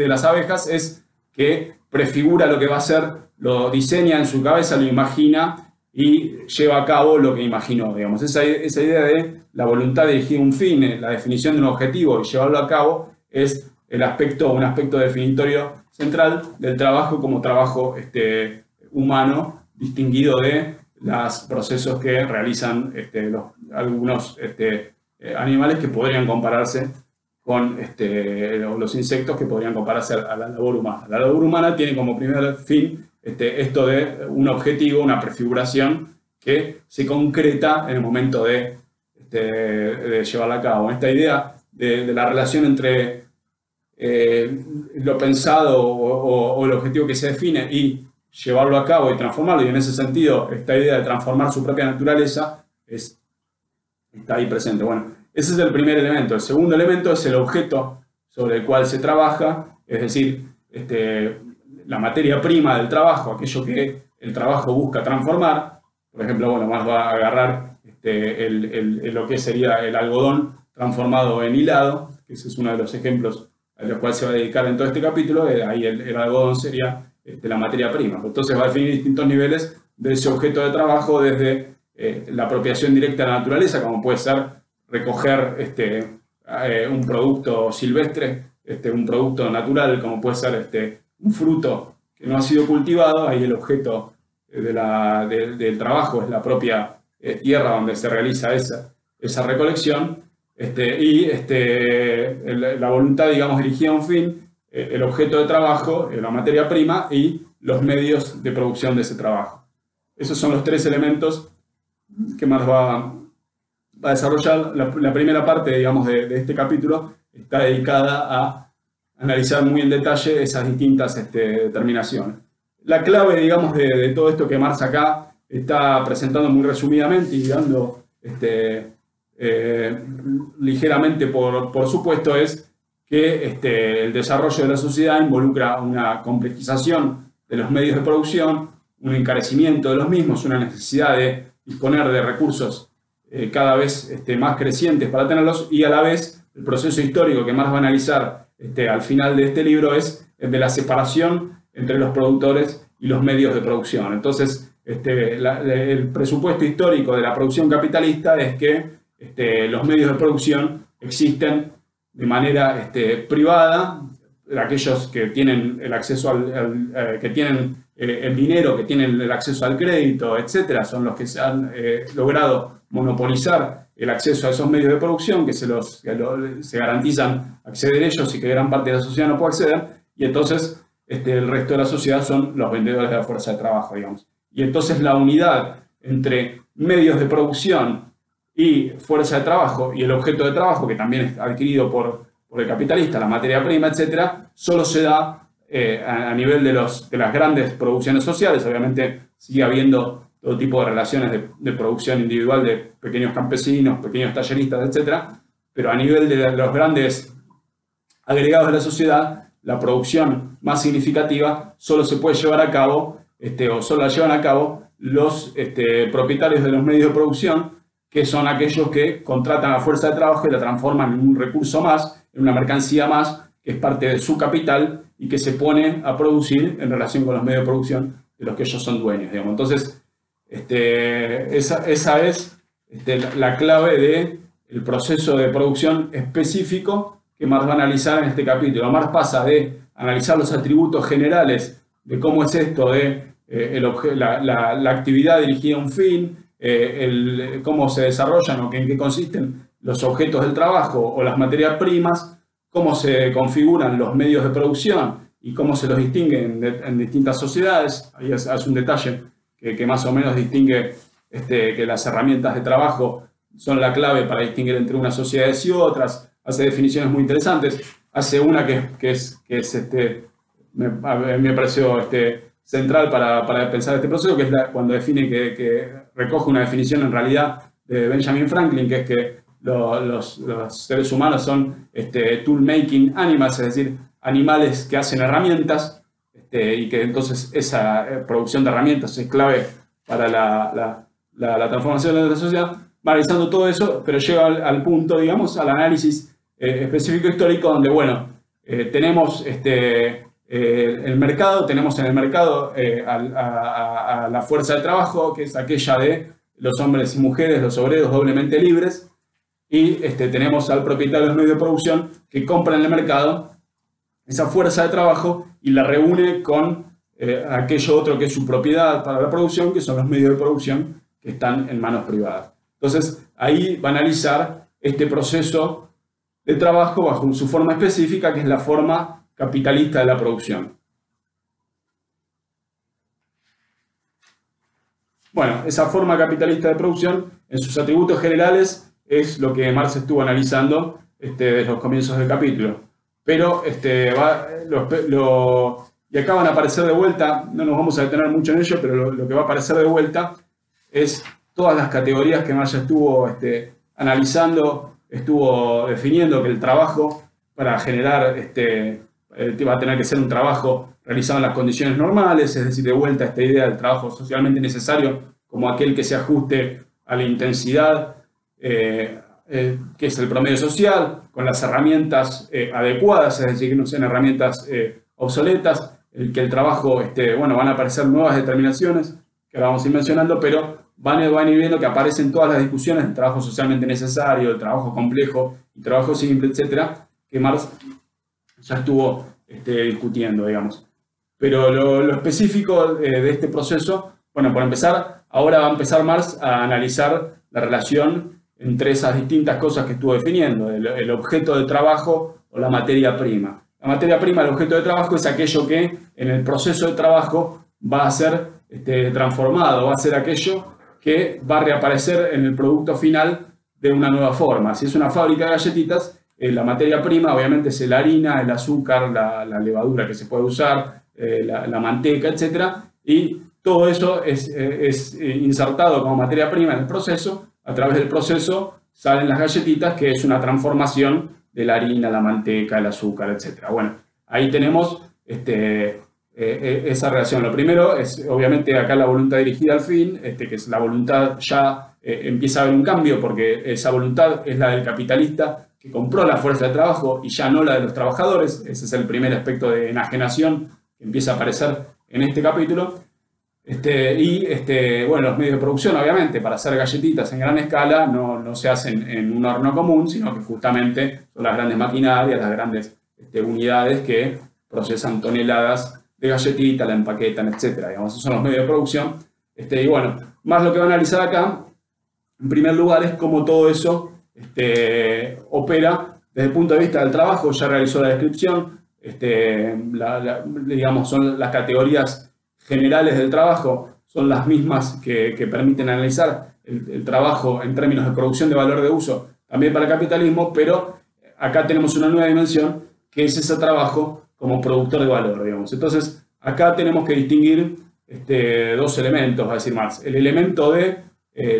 las abejas, es que prefigura lo que va a ser, lo diseña en su cabeza, lo imagina y lleva a cabo lo que imaginó, digamos. Esa idea de la voluntad dirigida a un fin, la definición de un objetivo y llevarlo a cabo, es un aspecto definitorio central del trabajo como trabajo humano, distinguido de los procesos que realizan algunos animales que podrían compararse con los insectos que podrían compararse a la labor humana. La labor humana tiene como primer fin esto de un objetivo, una prefiguración que se concreta en el momento de llevarla a cabo. Esta idea de la relación entre lo pensado o el objetivo que se define y llevarlo a cabo y transformarlo, y en ese sentido esta idea de transformar su propia naturaleza está ahí presente. Bueno, ese es el primer elemento. El segundo elemento es el objeto sobre el cual se trabaja, es decir, la materia prima del trabajo, aquello que el trabajo busca transformar. Por ejemplo, bueno, Marx va a agarrar lo que sería el algodón transformado en hilado, que ese es uno de los ejemplos a los cuales se va a dedicar en todo este capítulo, ahí el algodón sería la materia prima. Entonces va a definir distintos niveles de ese objeto de trabajo, desde la apropiación directa de la naturaleza, como puede ser recoger un producto silvestre, un producto natural, como puede ser un fruto que no ha sido cultivado. Ahí el objeto del trabajo es la propia tierra donde se realiza esa recolección, la voluntad, digamos, dirigida a un fin, el objeto de trabajo, la materia prima y los medios de producción de ese trabajo. Esos son los tres elementos que Marx va a desarrollar. La primera parte, digamos, de este capítulo está dedicada a analizar muy en detalle esas distintas determinaciones. La clave, digamos, de todo esto que Marx acá está presentando muy resumidamente y dando ligeramente por supuesto, es que el desarrollo de la sociedad involucra una complejización de los medios de producción, un encarecimiento de los mismos, una necesidad de disponer de recursos cada vez más crecientes para tenerlos, y a la vez el proceso histórico que Marx va a analizar al final de este libro es el de la separación entre los productores y los medios de producción. Entonces, el presupuesto histórico de la producción capitalista es que los medios de producción existen de manera privada. Aquellos que tienen el acceso que tienen el dinero, que tienen el acceso al crédito, etcétera, son los que se han logrado monopolizar el acceso a esos medios de producción, que se garantizan acceder a ellos y que gran parte de la sociedad no puede acceder, y entonces el resto de la sociedad son los vendedores de la fuerza de trabajo, digamos. Y entonces la unidad entre medios de producción y fuerza de trabajo y el objeto de trabajo, que también es adquirido por el capitalista, la materia prima, etcétera, solo se da a nivel de las grandes producciones sociales. Obviamente sigue habiendo todo tipo de relaciones de producción individual de pequeños campesinos, pequeños talleristas, etcétera, pero a nivel de los grandes agregados de la sociedad, la producción más significativa solo se puede llevar a cabo, o solo la llevan a cabo los propietarios de los medios de producción, que son aquellos que contratan a fuerza de trabajo y la transforman en un recurso más, en una mercancía más, que es parte de su capital y que se pone a producir en relación con los medios de producción de los que ellos son dueños, digamos. Entonces, esa es la clave del proceso de producción específico que Marx va a analizar en este capítulo. Marx pasa de analizar los atributos generales de cómo es esto de la actividad dirigida a un fin, cómo se desarrollan o en qué consisten los objetos del trabajo o las materias primas, cómo se configuran los medios de producción y cómo se los distinguen en distintas sociedades. Ahí hace un detalle que más o menos distingue que las herramientas de trabajo son la clave para distinguir entre unas sociedades y otras. Hace definiciones muy interesantes. Hace una que me pareció central para pensar este proceso, que es cuando define que recoge una definición en realidad de Benjamin Franklin, que es que los seres humanos son tool-making animals, es decir, animales que hacen herramientas, y que entonces esa producción de herramientas es clave para la transformación de la sociedad. Va analizando todo eso, pero llega al punto, digamos, al análisis específico histórico, donde, bueno, tenemos el mercado, tenemos en el mercado a la fuerza de trabajo, que es aquella de los hombres y mujeres, los obreros doblemente libres, y tenemos al propietario de los medios de producción que compra en el mercado esa fuerza de trabajo y la reúne con aquello otro que es su propiedad para la producción, que son los medios de producción que están en manos privadas. Entonces, ahí va a analizar este proceso de trabajo bajo su forma específica, que es la forma capitalista de la producción. Bueno, esa forma capitalista de producción, en sus atributos generales, es lo que Marx estuvo analizando desde los comienzos del capítulo. Pero y acá van a aparecer de vuelta, no nos vamos a detener mucho en ello, pero lo que va a aparecer de vuelta es todas las categorías que Marx estuvo analizando, estuvo definiendo que el trabajo para generar va a tener que ser un trabajo realizado en las condiciones normales, es decir, de vuelta esta idea del trabajo socialmente necesario como aquel que se ajuste a la intensidad que es el promedio social, con las herramientas adecuadas, es decir, que no sean herramientas obsoletas, que el trabajo, bueno, van a aparecer nuevas determinaciones, que ahora vamos a ir mencionando, pero van a ir viendo que aparecen todas las discusiones del trabajo socialmente necesario, del trabajo complejo, el trabajo simple, etcétera, que Marx ya estuvo discutiendo, digamos. Pero lo específico de este proceso, bueno, por empezar, ahora va a empezar Marx a analizar la relación entre esas distintas cosas que estuvo definiendo, el objeto de trabajo o la materia prima. La materia prima, el objeto de trabajo, es aquello que en el proceso de trabajo va a ser transformado, va a ser aquello que va a reaparecer en el producto final de una nueva forma. Si es una fábrica de galletitas, la materia prima obviamente es la harina, el azúcar, la levadura que se puede usar, la manteca, etc. Y todo eso es insertado como materia prima en el proceso. A través del proceso salen las galletitas, que es una transformación de la harina, la manteca, el azúcar, etc. Bueno, ahí tenemos esa relación. Lo primero es, obviamente, acá la voluntad dirigida al fin, que es la voluntad ya empieza a haber un cambio, porque esa voluntad es la del capitalista que compró la fuerza de trabajo y ya no la de los trabajadores. Ese es el primer aspecto de enajenación que empieza a aparecer en este capítulo. Bueno, los medios de producción, obviamente, para hacer galletitas en gran escala no se hacen en un horno común, sino que justamente son las grandes maquinarias, las grandes unidades que procesan toneladas de galletitas, la empaquetan, etc. Digamos, esos son los medios de producción. Y bueno, más lo que va a analizar acá, en primer lugar, es cómo todo eso opera desde el punto de vista del trabajo. Ya realizó la descripción, digamos, son las categorías generales del trabajo, son las mismas que permiten analizar el trabajo en términos de producción de valor de uso, también para el capitalismo, pero acá tenemos una nueva dimensión, que es ese trabajo como productor de valor, digamos. Entonces, acá tenemos que distinguir dos elementos, va a decir Marx: el elemento de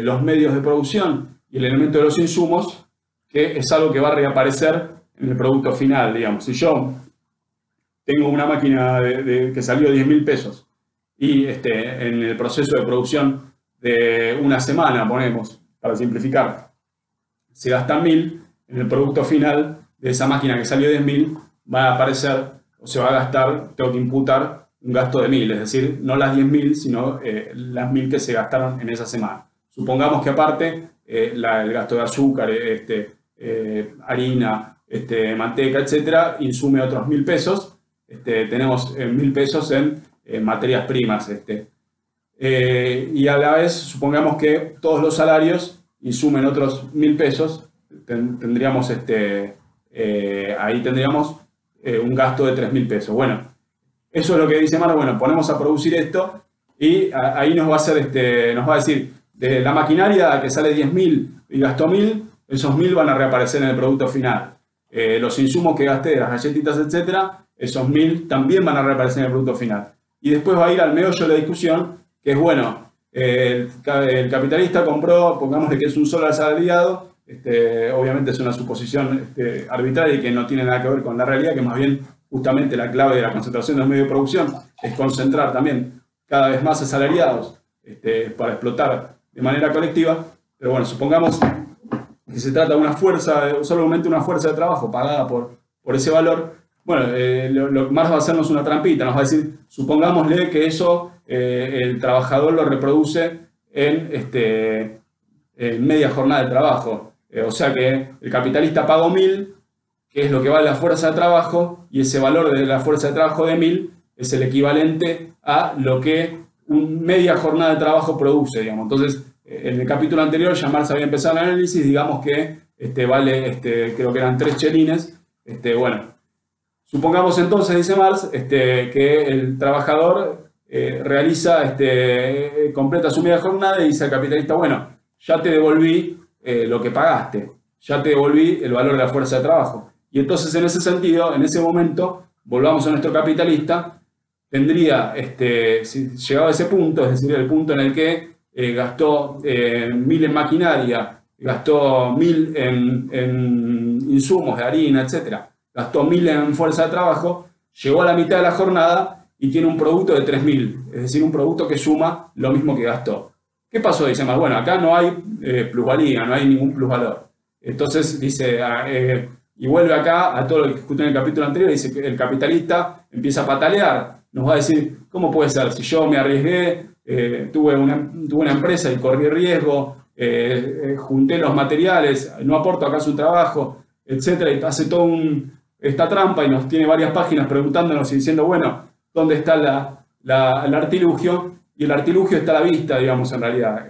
los medios de producción y el elemento de los insumos, que es algo que va a reaparecer en el producto final, digamos. Si yo tengo una máquina que salió 10.000 pesos, y en el proceso de producción de una semana, ponemos, para simplificar, se gastan 1.000, en el producto final de esa máquina que salió 10.000 va a aparecer, o se va a gastar, tengo que imputar un gasto de 1.000, es decir, no las 10.000, sino las 1.000 que se gastaron en esa semana. Supongamos que aparte el gasto de azúcar, harina, manteca, etcétera, insume otros 1.000 pesos. Tenemos 1.000 pesos en materias primas. Y a la vez, supongamos que todos los salarios insumen otros 1.000 pesos, tendríamos ahí tendríamos un gasto de 3.000 pesos. Bueno, eso es lo que dice Marx. Bueno, ponemos a producir esto y ahí nos va a hacer, nos va a decir, de la maquinaria que sale 10.000 y gastó 1.000, esos 1.000 van a reaparecer en el producto final. Los insumos que gasté, las galletitas, etcétera, esos 1.000 también van a reaparecer en el producto final. Y después va a ir al meollo de la discusión, que es, bueno, el capitalista compró, pongámosle que es un solo asalariado, obviamente es una suposición arbitraria y que no tiene nada que ver con la realidad, que más bien justamente la clave de la concentración de los medios de producción es concentrar también cada vez más asalariados para explotar de manera colectiva. Pero bueno, supongamos que se trata de una fuerza, solamente una fuerza de trabajo pagada por ese valor. Bueno, Marx va a hacernos una trampita, nos va a decir, supongámosle que eso el trabajador lo reproduce en media jornada de trabajo. O sea que el capitalista pagó 1.000, que es lo que vale la fuerza de trabajo, y ese valor de la fuerza de trabajo de 1.000 es el equivalente a lo que media jornada de trabajo produce, digamos. Entonces, en el capítulo anterior ya Marx había empezado el análisis, digamos que vale, creo que eran 3 chelines. Bueno, supongamos entonces, dice Marx, que el trabajador completa su media jornada y dice al capitalista, bueno, ya te devolví lo que pagaste, ya te devolví el valor de la fuerza de trabajo. Y entonces, en ese sentido, en ese momento, volvamos a nuestro capitalista, tendría, si llegado a ese punto, es decir, el punto en el que gastó 1.000 en maquinaria, gastó 1.000 en insumos de harina, etcétera, gastó 1.000 en fuerza de trabajo, llegó a la mitad de la jornada y tiene un producto de 3.000, es decir, un producto que suma lo mismo que gastó. ¿Qué pasó? Dice Marx, bueno, acá no hay plusvalía, no hay ningún plusvalor. Entonces dice, y vuelve acá a todo lo que discutió en el capítulo anterior, dice que el capitalista empieza a patalear, nos va a decir, ¿cómo puede ser? Si yo me arriesgué, tuve una empresa y corrí riesgo, junté los materiales, no aporto acá su trabajo, etcétera, y hace toda esta trampa y nos tiene varias páginas preguntándonos y diciendo, bueno, ¿dónde está el artilugio? Y el artilugio está a la vista, digamos, en realidad.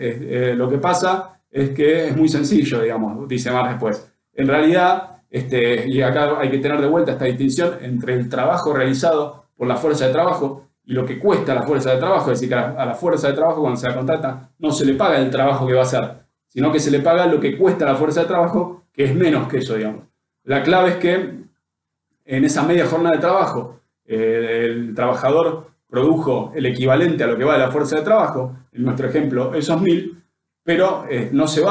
Lo que pasa es que es muy sencillo, digamos, dice Marx después. En realidad, y acá hay que tener de vuelta esta distinción entre el trabajo realizado por la fuerza de trabajo y lo que cuesta la fuerza de trabajo, es decir, que a la fuerza de trabajo cuando se la contrata no se le paga el trabajo que va a hacer, sino que se le paga lo que cuesta la fuerza de trabajo, que es menos que eso, digamos. La clave es que en esa media jornada de trabajo, el trabajador produjo el equivalente a lo que vale la fuerza de trabajo, en nuestro ejemplo esos 1000, pero no se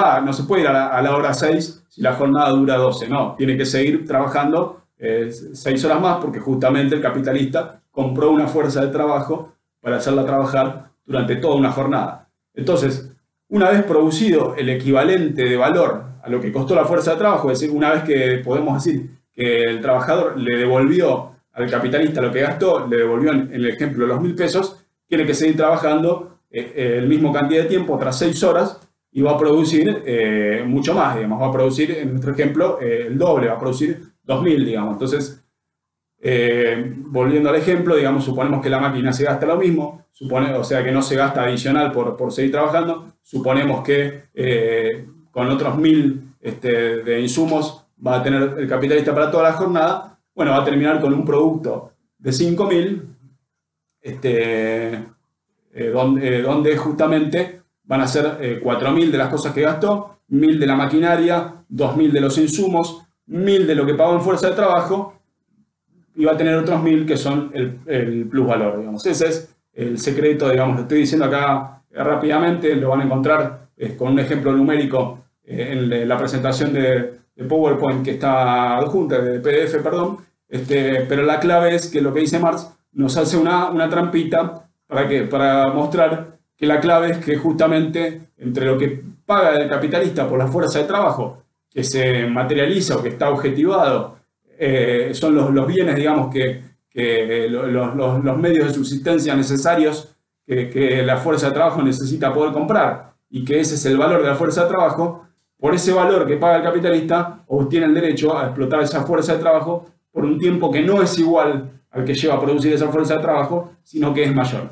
puede ir a la hora 6 si la jornada dura 12, no, tiene que seguir trabajando 6 horas más porque justamente el capitalista compró una fuerza de trabajo para hacerla trabajar durante toda una jornada. Entonces, una vez producido el equivalente de valor a lo que costó la fuerza de trabajo, es decir, una vez que podemos decir que el trabajador le devolvió al capitalista lo que gastó, le devolvió en el ejemplo los 1000 pesos, tiene que seguir trabajando el mismo cantidad de tiempo, otras 6 horas, y va a producir mucho más, digamos, va a producir, en nuestro ejemplo, el doble, va a producir 2000, digamos. Entonces, volviendo al ejemplo, digamos, suponemos que la máquina se gasta lo mismo, o sea que no se gasta adicional por seguir trabajando, suponemos que con otros 1000 de insumos va a tener el capitalista para toda la jornada, bueno, va a terminar con un producto de 5000, donde justamente van a ser 4000 de las cosas que gastó, 1000 de la maquinaria, 2000 de los insumos, 1000 de lo que pagó en fuerza de trabajo, y va a tener otros 1000 que son el plusvalor, digamos. Ese es el secreto, digamos, lo estoy diciendo acá rápidamente, lo van a encontrar con un ejemplo numérico en la presentación de PowerPoint que está adjunta, de PDF, perdón, pero la clave es que lo que dice Marx nos hace una trampita para mostrar que la clave es que justamente entre lo que paga el capitalista por la fuerza de trabajo que se materializa o que está objetivado, son los bienes, digamos, los medios de subsistencia necesarios que la fuerza de trabajo necesita poder comprar, y que ese es el valor de la fuerza de trabajo. Por ese valor que paga el capitalista, obtiene el derecho a explotar esa fuerza de trabajo por un tiempo que no es igual al que lleva a producir esa fuerza de trabajo, sino que es mayor.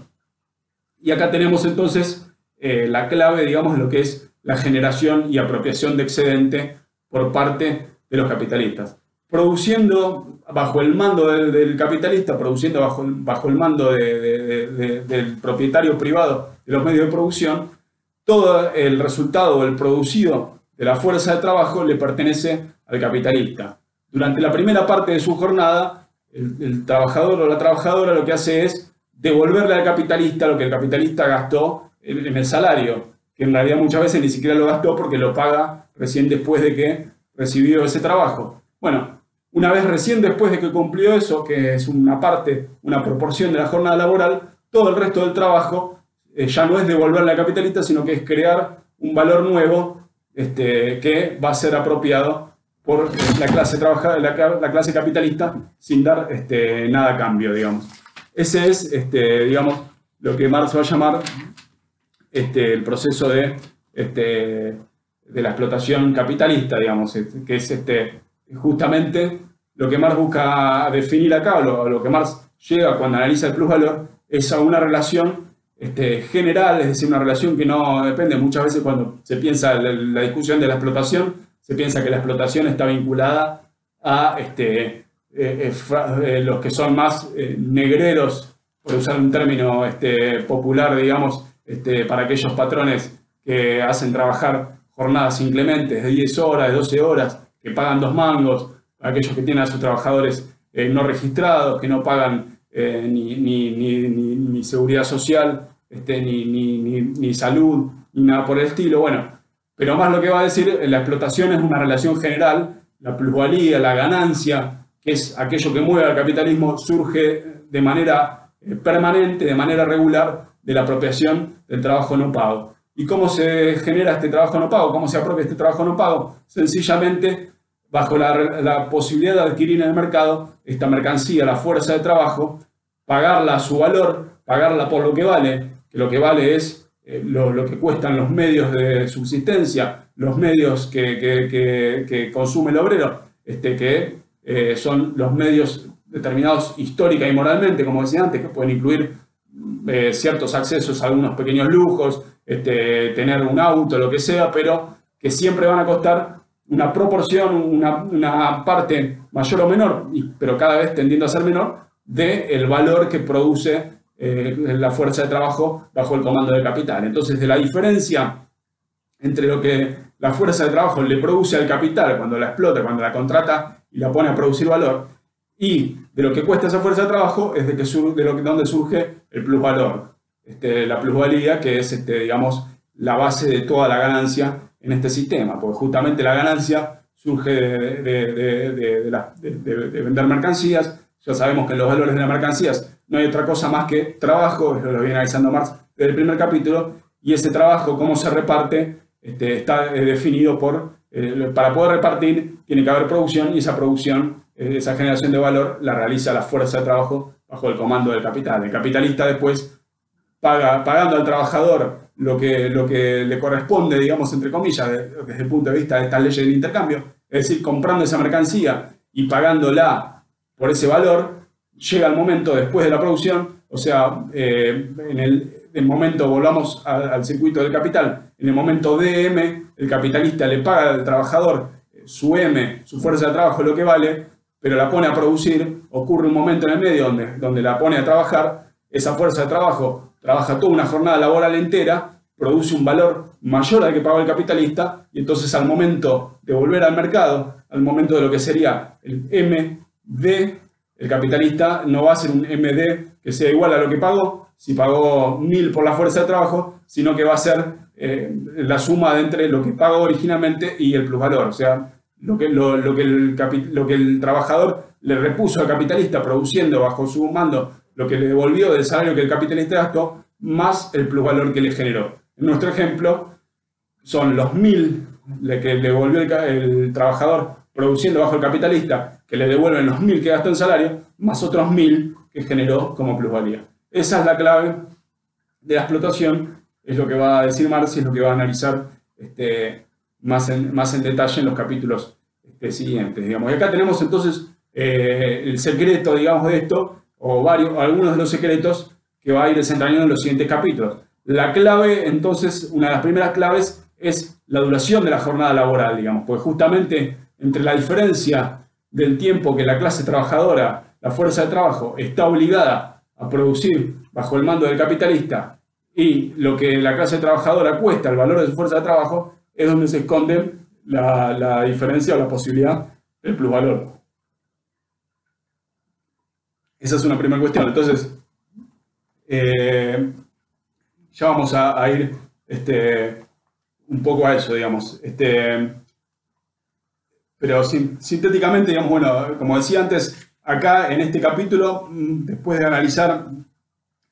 Y acá tenemos entonces la clave, digamos, de lo que es la generación y apropiación de excedente por parte de los capitalistas. Produciendo bajo el mando del capitalista, produciendo bajo el mando del propietario privado de los medios de producción, todo el resultado o el producido de la fuerza de trabajo le pertenece al capitalista. Durante la primera parte de su jornada, el trabajador o la trabajadora lo que hace es devolverle al capitalista lo que el capitalista gastó en el salario, que en realidad muchas veces ni siquiera lo gastó porque lo paga recién después de que recibió ese trabajo. Bueno, una vez recién después de que cumplió eso, que es una parte, una proporción de la jornada laboral, todo el resto del trabajo ya no es devolverle al capitalista, sino que es crear un valor nuevo que va a ser apropiado por la clase trabajadora, la clase capitalista, sin dar nada a cambio, digamos. Ese es, digamos, lo que Marx va a llamar el proceso de la explotación capitalista, digamos, que es justamente lo que Marx busca definir acá, o lo que Marx llega cuando analiza el plusvalor, es a una relación general, es decir, una relación que no depende. Muchas veces cuando se piensa la discusión de la explotación, se piensa que la explotación está vinculada a los que son más negreros, por usar un término popular, digamos, para aquellos patrones que hacen trabajar jornadas inclementes de 10 horas, de 12 horas, que pagan 2 mangos, para aquellos que tienen a sus trabajadores no registrados, que no pagan ni seguridad social, ni salud, ni nada por el estilo. Bueno, pero más lo que va a decir, la explotación es una relación general, la plusvalía, la ganancia, que es aquello que mueve al capitalismo, surge de manera permanente, de manera regular, de la apropiación del trabajo no pago. ¿Y cómo se genera este trabajo no pago? ¿Cómo se apropia este trabajo no pago? Sencillamente, bajo la posibilidad de adquirir en el mercado esta mercancía, la fuerza de trabajo, pagarla a su valor, pagarla por lo que vale, que lo que vale es lo que cuestan los medios de subsistencia, los medios que consume el obrero, que son los medios determinados histórica y moralmente, como decía antes, que pueden incluir ciertos accesos a algunos pequeños lujos, tener un auto, lo que sea, pero que siempre van a costar una proporción, una parte mayor o menor, pero cada vez tendiendo a ser menor, del valor que produce la fuerza de trabajo bajo el comando del capital. Entonces, de la diferencia entre lo que la fuerza de trabajo le produce al capital cuando la explota, cuando la contrata y la pone a producir valor, y de lo que cuesta esa fuerza de trabajo es donde surge el plusvalor, la plusvalía, que es digamos, la base de toda la ganancia en este sistema, porque justamente la ganancia surge de vender mercancías. Ya sabemos que en los valores de las mercancías no hay otra cosa más que trabajo, eso lo viene analizando Marx desde el primer capítulo, y ese trabajo, cómo se reparte, está definido para poder repartir, tiene que haber producción, y esa producción, esa generación de valor, la realiza la fuerza de trabajo bajo el comando del capital. El capitalista después pagando al trabajador lo que le corresponde, digamos, entre comillas, desde el punto de vista de estas leyes del intercambio, es decir, comprando esa mercancía y pagándola por ese valor, llega el momento después de la producción, o sea, en el momento, volvamos al circuito del capital, en el momento DM, el capitalista le paga al trabajador su M, su fuerza de trabajo, lo que vale, pero la pone a producir, ocurre un momento en el medio donde la pone a trabajar, esa fuerza de trabajo trabaja toda una jornada laboral entera, produce un valor mayor al que pagó el capitalista, y entonces al momento de volver al mercado, al momento de lo que sería el MD, el capitalista no va a ser un MD que sea igual a lo que pagó, si pagó 1000 por la fuerza de trabajo, sino que va a ser la suma de entre lo que pagó originalmente y el plusvalor, o sea, lo que el trabajador le repuso al capitalista produciendo bajo su mando, lo que le devolvió del salario que el capitalista gastó, más el plusvalor que le generó. En nuestro ejemplo, son los 1000 que le devolvió el trabajador produciendo bajo el capitalista, que le devuelven los 1000 que gastó en salario, más otros 1000 que generó como plusvalía. Esa es la clave de la explotación, es lo que va a decir Marx y es lo que va a analizar más en detalle en los capítulos siguientes. Digamos. Y acá tenemos entonces el secreto, digamos, de esto, o algunos de los secretos que va a ir desentrañando en los siguientes capítulos. La clave, entonces, una de las primeras claves es la duración de la jornada laboral, digamos, porque justamente entre la diferencia del tiempo que la clase trabajadora, la fuerza de trabajo, está obligada a producir bajo el mando del capitalista y lo que la clase trabajadora cuesta, el valor de su fuerza de trabajo, es donde se esconde la diferencia o la posibilidad del plusvalor. Esa es una primera cuestión. Entonces, ya vamos a ir un poco a eso, digamos. Pero sintéticamente, digamos, bueno, como decía antes, acá en este capítulo, después de analizar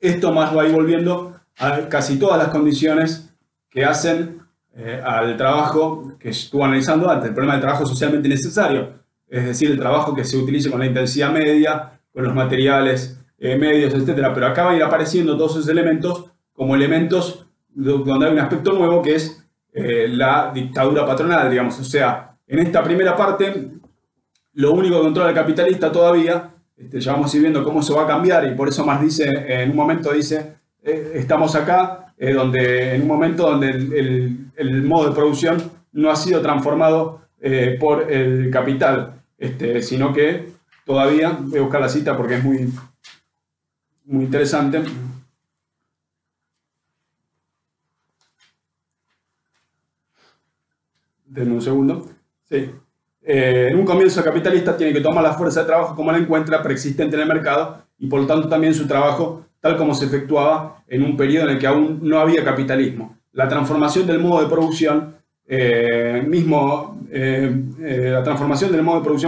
esto, más va a ir volviendo a casi todas las condiciones que hacen al trabajo que estuvo analizando antes, el problema del trabajo socialmente necesario, es decir, el trabajo que se utilice con la intensidad media, con los materiales medios, etc. Pero acá van a ir apareciendo todos esos elementos como elementos donde hay un aspecto nuevo que es la dictadura patronal, digamos. O sea, en esta primera parte, lo único que controla el capitalista todavía, ya vamos a ir viendo cómo eso va a cambiar, y por eso más dice, en un momento dice, estamos acá, en un momento donde el modo de producción no ha sido transformado por el capital, sino que todavía, voy a buscar la cita porque es muy, muy interesante. Denme un segundo. Sí. En un comienzo capitalista tiene que tomar la fuerza de trabajo como la encuentra preexistente en el mercado, y por lo tanto también su trabajo tal como se efectuaba en un periodo en el que aún no había capitalismo. La transformación del modo de producción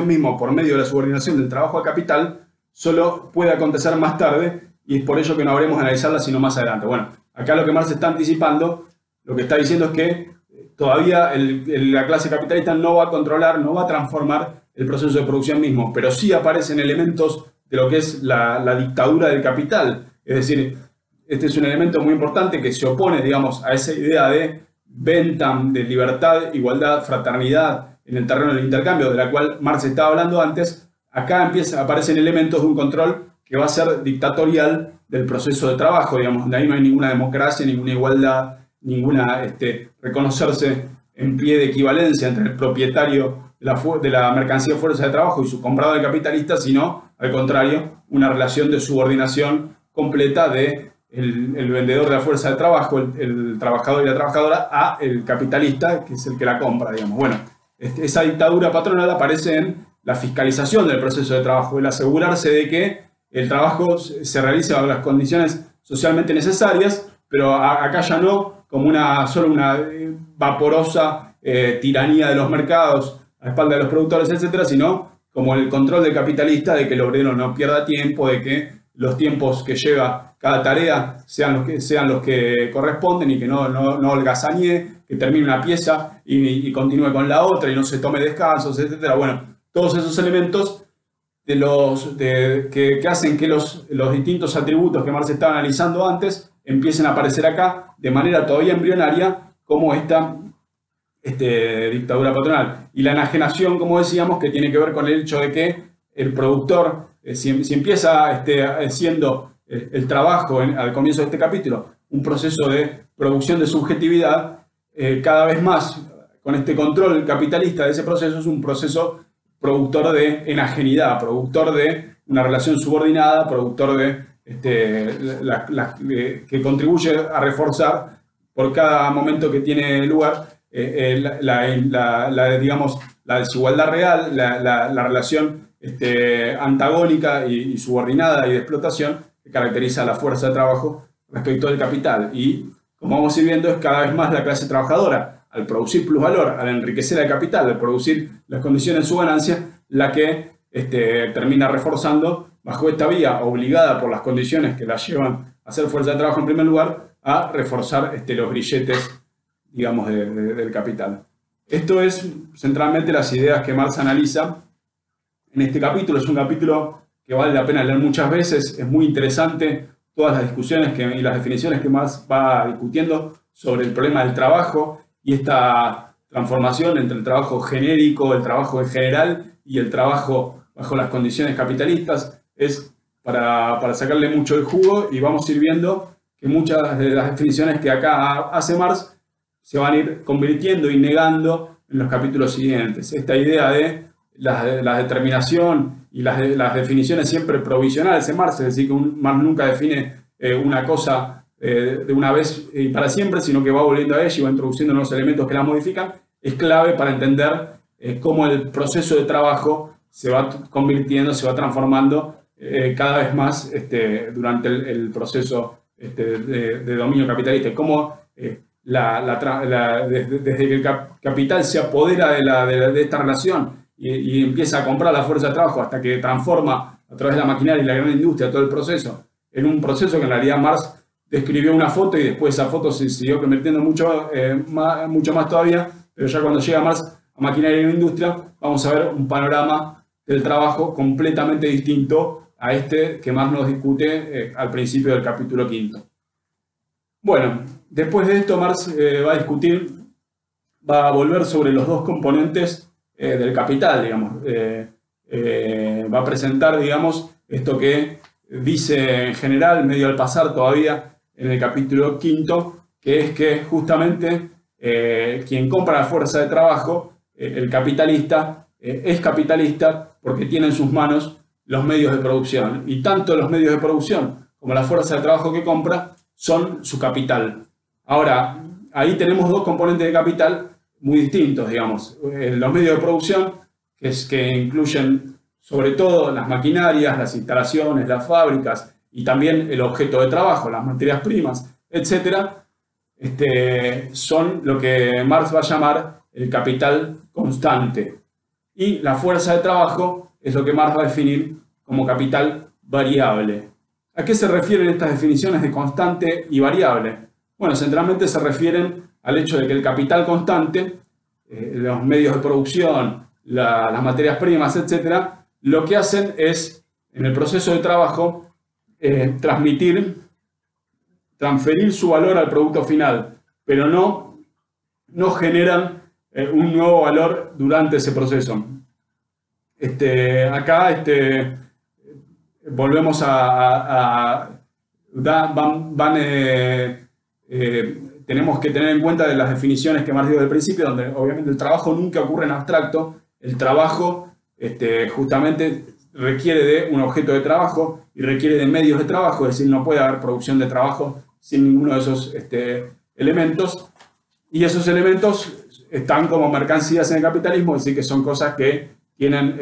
mismo por medio de la subordinación del trabajo al capital solo puede acontecer más tarde, y es por ello que no habremos de analizarla sino más adelante. Bueno, acá lo que Marx está anticipando lo que está diciendo es que todavía la clase capitalista no va a controlar, no va a transformar el proceso de producción mismo, pero sí aparecen elementos de lo que es la dictadura del capital. Es decir, este es un elemento muy importante que se opone, digamos, a esa idea de venta, de libertad, igualdad, fraternidad en el terreno del intercambio, de la cual Marx estaba hablando antes. Acá aparecen elementos de un control que va a ser dictatorial del proceso de trabajo, digamos, de ahí no hay ninguna democracia, ninguna igualdad, ninguna reconocerse en pie de equivalencia entre el propietario de la mercancía o fuerza de trabajo y su comprador capitalista, sino, al contrario, una relación de subordinación completa de el vendedor de la fuerza de trabajo, el trabajador y la trabajadora, a el capitalista, que es el que la compra, digamos. Bueno, esa dictadura patronal aparece en la fiscalización del proceso de trabajo, el asegurarse de que el trabajo se realice bajo las condiciones socialmente necesarias, pero acá ya no como solo una vaporosa tiranía de los mercados a espalda de los productores, etcétera, sino como el control del capitalista de que el obrero no pierda tiempo, de que los tiempos que lleva cada tarea sean los que corresponden y que no holgazanee, que termine una pieza y continúe con la otra y no se tome descansos, etcétera. Bueno, todos esos elementos que hacen que los distintos atributos que Marx estaba analizando antes empiecen a aparecer acá de manera todavía embrionaria como esta dictadura patronal. Y la enajenación, como decíamos, que tiene que ver con el hecho de que el productor, si empieza siendo el trabajo al comienzo de este capítulo un proceso de producción de subjetividad, cada vez más con este control capitalista de ese proceso es un proceso productor de enajenidad, productor de una relación subordinada, productor que contribuye a reforzar por cada momento que tiene lugar digamos, la desigualdad real, la relación antagónica y subordinada y de explotación que caracteriza a la fuerza de trabajo respecto del capital. Y como vamos a ir viendo, es cada vez más la clase trabajadora, al producir plusvalor, al enriquecer el capital, al producir las condiciones de su ganancia, la que termina reforzando bajo esta vía, obligada por las condiciones que la llevan a hacer fuerza de trabajo en primer lugar, a reforzar los grilletes, digamos, del capital. Esto es centralmente las ideas que Marx analiza en este capítulo. Es un capítulo que vale la pena leer muchas veces, es muy interesante todas las discusiones y las definiciones que Marx va discutiendo sobre el problema del trabajo y esta transformación entre el trabajo genérico, el trabajo en general y el trabajo bajo las condiciones capitalistas. Es para sacarle mucho el jugo, y vamos a ir viendo que muchas de las definiciones que acá hace Marx se van a ir convirtiendo y negando en los capítulos siguientes. Esta idea de la determinación y las definiciones siempre provisionales en Marx, es decir, que Marx nunca define una cosa de una vez y para siempre, sino que va volviendo a ella y va introduciendo nuevos elementos que la modifican, es clave para entender cómo el proceso de trabajo se va convirtiendo, se va transformando cada vez más durante el proceso de dominio capitalista. Y cómo desde que el capital se apodera de esta relación y empieza a comprar la fuerza de trabajo hasta que transforma a través de la maquinaria y la gran industria todo el proceso en un proceso que en realidad Marx describió una foto y después esa foto se siguió convirtiendo mucho más todavía, pero ya cuando llega Marx a maquinaria y la industria vamos a ver un panorama del trabajo completamente distinto a que Marx nos discute al principio del capítulo 5. Bueno, después de esto Marx va a volver sobre los dos componentes del capital, digamos. Va a presentar, digamos, esto que dice en general, medio al pasar todavía en el capítulo 5, que es que justamente quien compra la fuerza de trabajo, el capitalista, es capitalista porque tiene en sus manos los medios de producción. Y tanto los medios de producción como la fuerza de trabajo que compra son su capital. Ahora, ahí tenemos dos componentes de capital muy distintos, digamos. Los medios de producción, que incluyen sobre todo las maquinarias, las instalaciones, las fábricas y también el objeto de trabajo, las materias primas, etc., son lo que Marx va a llamar el capital constante. Y la fuerza de trabajo es lo que Marx va a definir como capital variable. ¿A qué se refieren estas definiciones de constante y variable? Bueno, centralmente se refieren al hecho de que el capital constante, los medios de producción, las materias primas, etcétera, lo que hacen es, en el proceso de trabajo, transferir su valor al producto final, pero no generan un nuevo valor durante ese proceso. Acá volvemos tenemos que tener en cuenta de las definiciones que Marx dio del principio, donde obviamente el trabajo nunca ocurre en abstracto. El trabajo justamente requiere de un objeto de trabajo y requiere de medios de trabajo, es decir, no puede haber producción de trabajo sin ninguno de esos elementos. Y esos elementos están como mercancías en el capitalismo, es decir, que son cosas que tienen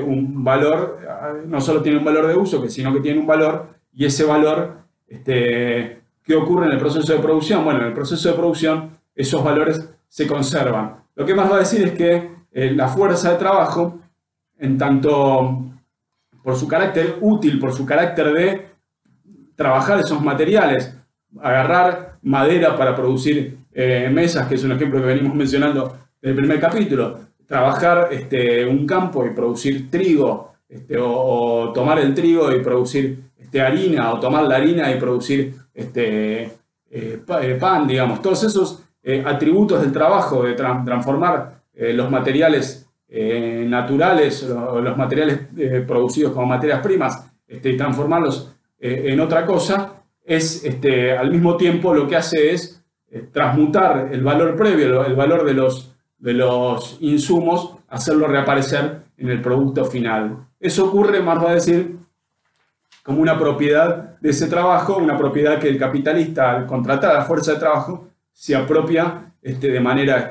un valor, no solo tienen un valor de uso, sino que tienen un valor, y ese valor, ¿qué ocurre en el proceso de producción? Bueno, en el proceso de producción esos valores se conservan. Lo que más va a decir es que la fuerza de trabajo, en tanto por su carácter útil, por su carácter de trabajar esos materiales, agarrar madera para producir mesas, que es un ejemplo que venimos mencionando en el primer capítulo, trabajar un campo y producir trigo, o tomar el trigo y producir harina, o tomar la harina y producir pan, digamos. Todos esos atributos del trabajo, de transformar los materiales naturales, los materiales producidos como materias primas, y transformarlos en otra cosa, es al mismo tiempo lo que hace es transmutar el valor previo, el valor de los insumos, hacerlo reaparecer en el producto final. Eso ocurre, Marx va a decir, como una propiedad de ese trabajo, una propiedad que el capitalista, al contratar a la fuerza de trabajo, se apropia de manera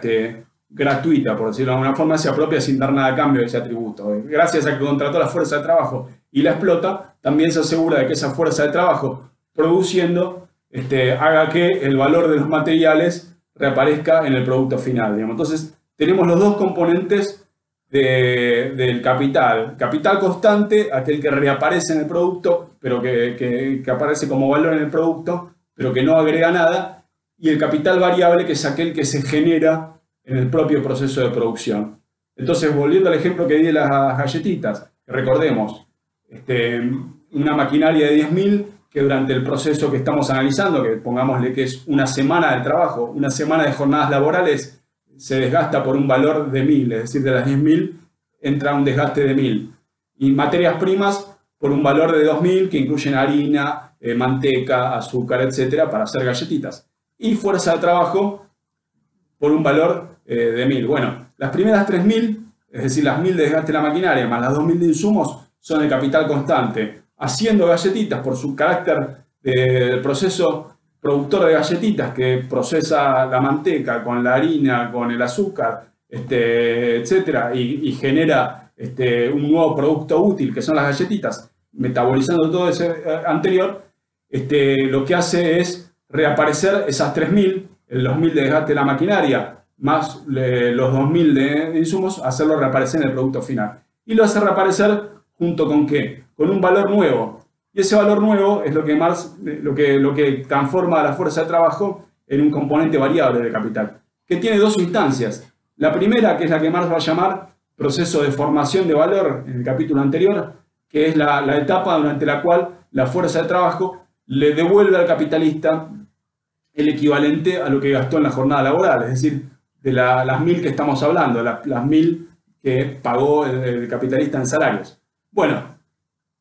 gratuita, por decirlo de alguna forma, se apropia sin dar nada a cambio de ese atributo. Gracias a que contrató la fuerza de trabajo y la explota, también se asegura de que esa fuerza de trabajo, produciendo, haga que el valor de los materiales reaparezca en el producto final, digamos. Entonces, tenemos los dos componentes del capital. Capital constante, aquel que reaparece en el producto, pero que aparece como valor en el producto, pero que no agrega nada. Y el capital variable, que es aquel que se genera en el propio proceso de producción. Entonces, volviendo al ejemplo que di de las galletitas, recordemos, una maquinaria de 10.000 que durante el proceso que estamos analizando, que pongámosle que es una semana de trabajo, una semana de jornadas laborales, se desgasta por un valor de 1.000, es decir, de las 10.000 entra un desgaste de 1.000. Y materias primas por un valor de 2.000, que incluyen harina, manteca, azúcar, etcétera, para hacer galletitas. Y fuerza de trabajo por un valor de 1.000. Bueno, las primeras 3.000, es decir, las 1.000 de desgaste de la maquinaria, más las 2.000 de insumos, son el capital constante. Haciendo galletitas, por su carácter del proceso productor de galletitas, que procesa la manteca con la harina, con el azúcar, etcétera, y genera un nuevo producto útil, que son las galletitas, metabolizando todo ese anterior, lo que hace es reaparecer esas 3.000, los 1.000 de desgaste de la maquinaria, más los 2.000 de insumos, hacerlo reaparecer en el producto final. Y lo hace reaparecer junto con ¿qué? Con un valor nuevo. Y ese valor nuevo es lo que transforma a la fuerza de trabajo en un componente variable del capital, que tiene dos instancias. La primera, que es la que Marx va a llamar proceso de formación de valor en el capítulo anterior, que es la etapa durante la cual la fuerza de trabajo le devuelve al capitalista el equivalente a lo que gastó en la jornada laboral, es decir, de las 1.000 que estamos hablando, las 1.000 que pagó el capitalista en salarios. Bueno,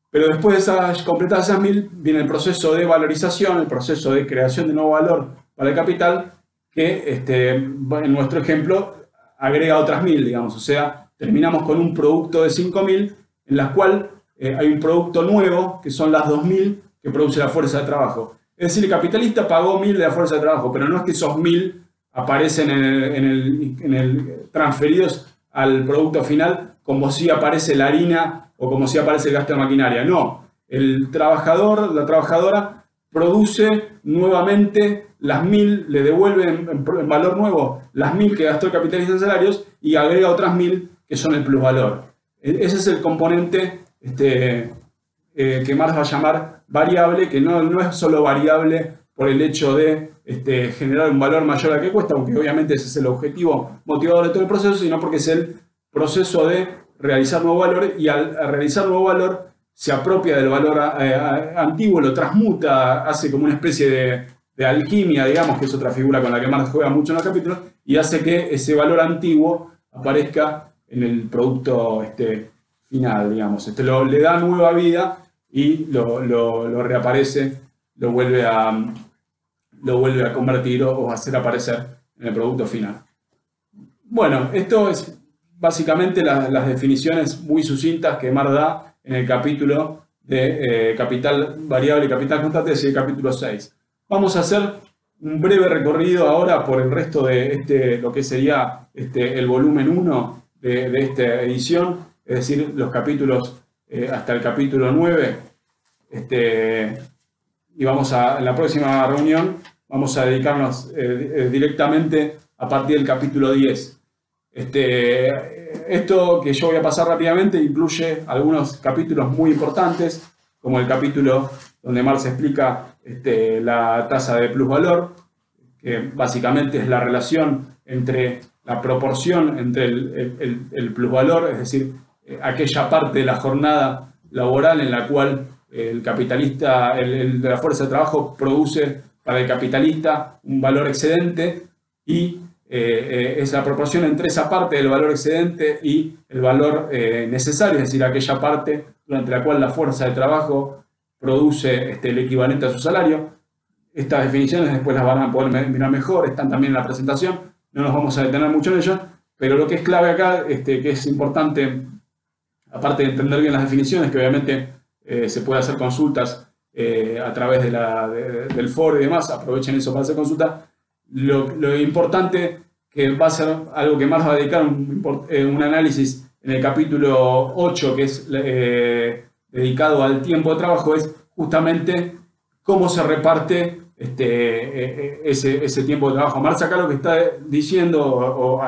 pero después de completadas esas 1.000, viene el proceso de valorización, el proceso de creación de nuevo valor para el capital, que en nuestro ejemplo agrega otras 1.000, digamos. O sea, terminamos con un producto de 5.000, en la cual hay un producto nuevo, que son las 2.000 que produce la fuerza de trabajo. Es decir, el capitalista pagó 1.000 de la fuerza de trabajo, pero no es que esos 1.000 aparecen transferidos al producto final, como si aparece la harina o como si aparece el gasto de maquinaria. No, el trabajador, la trabajadora, produce nuevamente las 1.000, le devuelve en valor nuevo las 1.000 que gastó el capitalista en salarios y agrega otras 1.000 que son el plusvalor. Ese es el componente que Marx va a llamar variable, que no es solo variable por el hecho de generar un valor mayor al que cuesta, aunque obviamente ese es el objetivo motivador de todo el proceso, sino porque es el proceso de realizar nuevo valor, y al realizar nuevo valor se apropia del valor antiguo, lo transmuta, hace como una especie de alquimia, digamos, que es otra figura con la que Marx juega mucho en los capítulos, y hace que ese valor antiguo aparezca en el producto final, digamos. Le da nueva vida y lo reaparece, lo vuelve a convertir o a hacer aparecer en el producto final. Bueno, esto es básicamente las definiciones muy sucintas que Marx da en el capítulo de capital variable y capital constante, es el capítulo 6. Vamos a hacer un breve recorrido ahora por el resto de lo que sería el volumen 1 de esta edición, es decir, los capítulos hasta el capítulo 9. Y en la próxima reunión vamos a dedicarnos directamente a partir del capítulo 10. Esto que yo voy a pasar rápidamente incluye algunos capítulos muy importantes, como el capítulo donde Marx explica la tasa de plusvalor, que básicamente es la relación entre la proporción entre el plusvalor, es decir, aquella parte de la jornada laboral en la cual el capitalista, de la fuerza de trabajo, produce para el capitalista un valor excedente, y es la proporción entre esa parte del valor excedente y el valor necesario, es decir, aquella parte durante la cual la fuerza de trabajo produce el equivalente a su salario. Estas definiciones después las van a poder mirar mejor, están también en la presentación, no nos vamos a detener mucho en ello, pero lo que es clave acá, que es importante, aparte de entender bien las definiciones, que obviamente se puede hacer consultas a través del foro y demás, aprovechen eso para hacer consultas. Lo importante, que va a ser algo que Marx va a dedicar un análisis en el capítulo 8, que es dedicado al tiempo de trabajo, es justamente cómo se reparte ese tiempo de trabajo. Marx acá lo que está diciendo,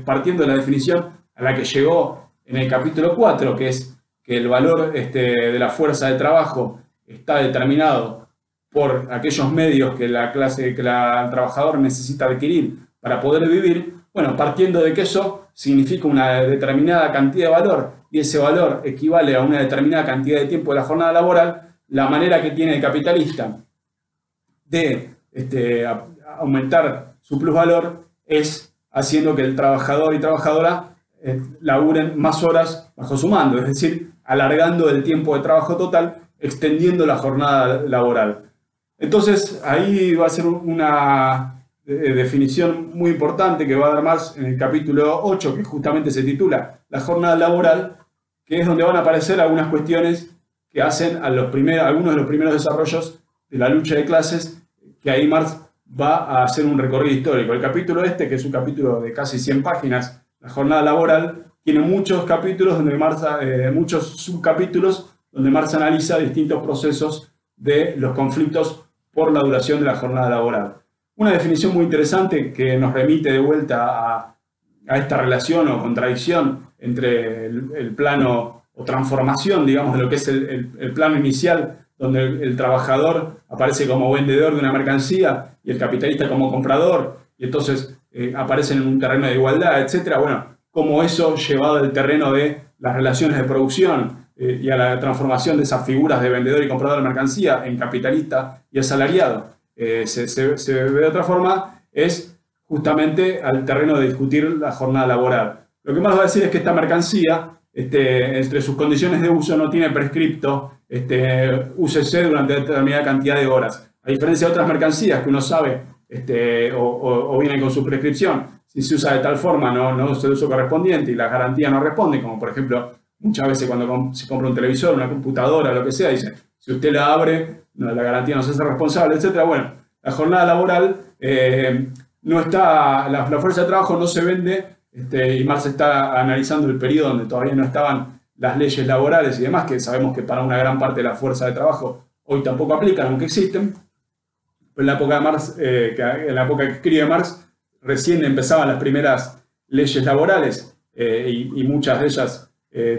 partiendo de la definición a la que llegó en el capítulo 4, que es que el valor de la fuerza de trabajo está determinado por aquellos medios que el trabajador necesita adquirir para poder vivir. Bueno, partiendo de que eso significa una determinada cantidad de valor, y ese valor equivale a una determinada cantidad de tiempo de la jornada laboral, la manera que tiene el capitalista de aumentar su plusvalor es haciendo que el trabajador y trabajadora laburen más horas bajo su mando, es decir, alargando el tiempo de trabajo total, extendiendo la jornada laboral. Entonces, ahí va a ser una definición muy importante que va a dar Marx en el capítulo 8, que justamente se titula La jornada laboral, que es donde van a aparecer algunas cuestiones que hacen a algunos de los primeros desarrollos de la lucha de clases, que ahí Marx va a hacer un recorrido histórico. El capítulo que es un capítulo de casi 100 páginas, La jornada laboral, tiene muchos capítulos muchos subcapítulos donde Marx analiza distintos procesos de los conflictos por la duración de la jornada laboral. Una definición muy interesante que nos remite de vuelta a esta relación o contradicción entre el plano o transformación, digamos, de lo que es el plano inicial, donde el trabajador aparece como vendedor de una mercancía y el capitalista como comprador, y entonces aparecen en un terreno de igualdad, etc. Bueno, como eso llevado al terreno de las relaciones de producción y a la transformación de esas figuras de vendedor y comprador de mercancía en capitalista y asalariado, se ve de otra forma, es justamente al terreno de discutir la jornada laboral. Lo que más va a decir es que esta mercancía, entre sus condiciones de uso, no tiene prescripto úsese durante determinada cantidad de horas. A diferencia de otras mercancías que uno sabe o vienen con su prescripción, si se usa de tal forma no es el uso correspondiente y la garantía no responde, como por ejemplo muchas veces cuando se compra un televisor, una computadora, lo que sea, dice, si usted la abre, la garantía no se hace responsable, etc. Bueno, la jornada laboral no está, la fuerza de trabajo no se vende, y Marx está analizando el periodo donde todavía no estaban las leyes laborales y demás, que sabemos que para una gran parte de la fuerza de trabajo hoy tampoco aplican, aunque existen. Pero en la época de Marx, en la época que escribe Marx, recién empezaban las primeras leyes laborales, y muchas de ellas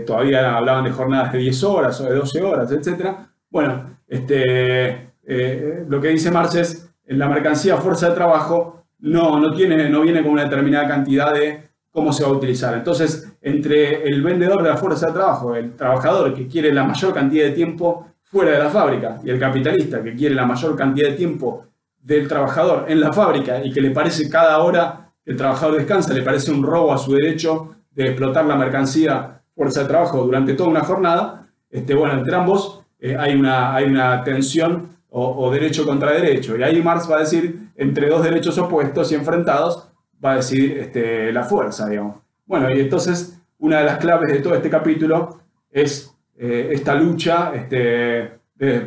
todavía hablaban de jornadas de 10 horas o de 12 horas, etc. Bueno, lo que dice Marx es, la mercancía fuerza de trabajo no viene con una determinada cantidad de cómo se va a utilizar. Entonces, entre el vendedor de la fuerza de trabajo, el trabajador que quiere la mayor cantidad de tiempo fuera de la fábrica, y el capitalista que quiere la mayor cantidad de tiempo del trabajador en la fábrica y que le parece cada hora que el trabajador descansa, le parece un robo a su derecho de explotar la mercancía fuerza de trabajo durante toda una jornada, bueno, entre ambos hay una tensión o derecho contra derecho. Y ahí Marx va a decir, entre dos derechos opuestos y enfrentados, va a decir la fuerza, digamos. Bueno, y entonces una de las claves de todo este capítulo es esta lucha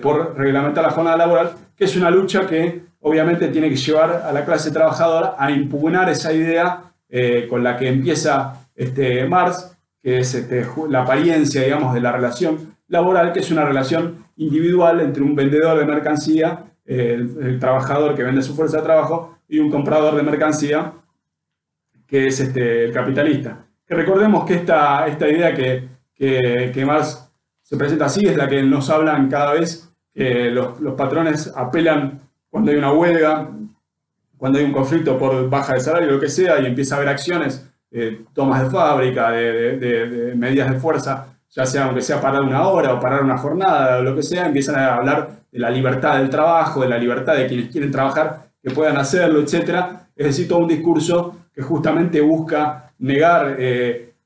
por reglamentar la jornada laboral, que es una lucha que obviamente tiene que llevar a la clase trabajadora a impugnar esa idea con la que empieza Marx, que es la apariencia, digamos, de la relación laboral, que es una relación individual entre un vendedor de mercancía, el trabajador que vende su fuerza de trabajo, y un comprador de mercancía, que es el capitalista. Que recordemos que esta idea que Marx se presenta así es la que nos hablan cada vez que los patrones apelan cuando hay una huelga, cuando hay un conflicto por baja de salario, lo que sea, y empieza a haber acciones, tomas de fábrica, de medidas de fuerza, ya sea aunque sea parar una hora o parar una jornada o lo que sea, empiezan a hablar de la libertad del trabajo, de la libertad de quienes quieren trabajar, que puedan hacerlo, etc. Es decir, todo un discurso que justamente busca negar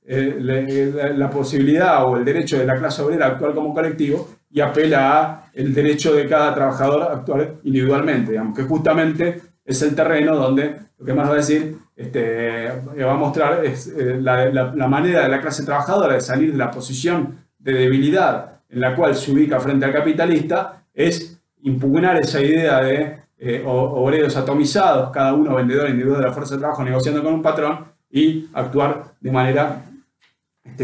la posibilidad o el derecho de la clase obrera a actuar como colectivo y apela a el derecho de cada trabajador a actuar individualmente, digamos, que justamente es el terreno donde lo que más va a decir, va a mostrar es la manera de la clase trabajadora de salir de la posición de debilidad en la cual se ubica frente al capitalista, es impugnar esa idea de obreros atomizados, cada uno vendedor individual de la fuerza de trabajo negociando con un patrón, y actuar de manera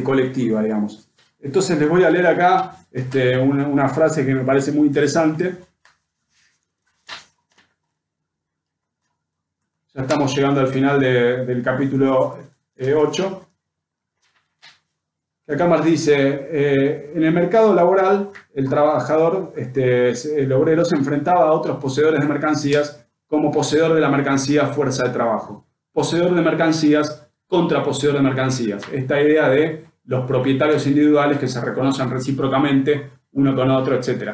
colectiva, digamos. Entonces les voy a leer acá una frase que me parece muy interesante. Ya estamos llegando al final del capítulo 8. Acá Marx dice, en el mercado laboral, el trabajador, el obrero, se enfrentaba a otros poseedores de mercancías como poseedor de la mercancía fuerza de trabajo. Poseedor de mercancías contra poseedor de mercancías. Esta idea de los propietarios individuales que se reconocen recíprocamente uno con otro, etc.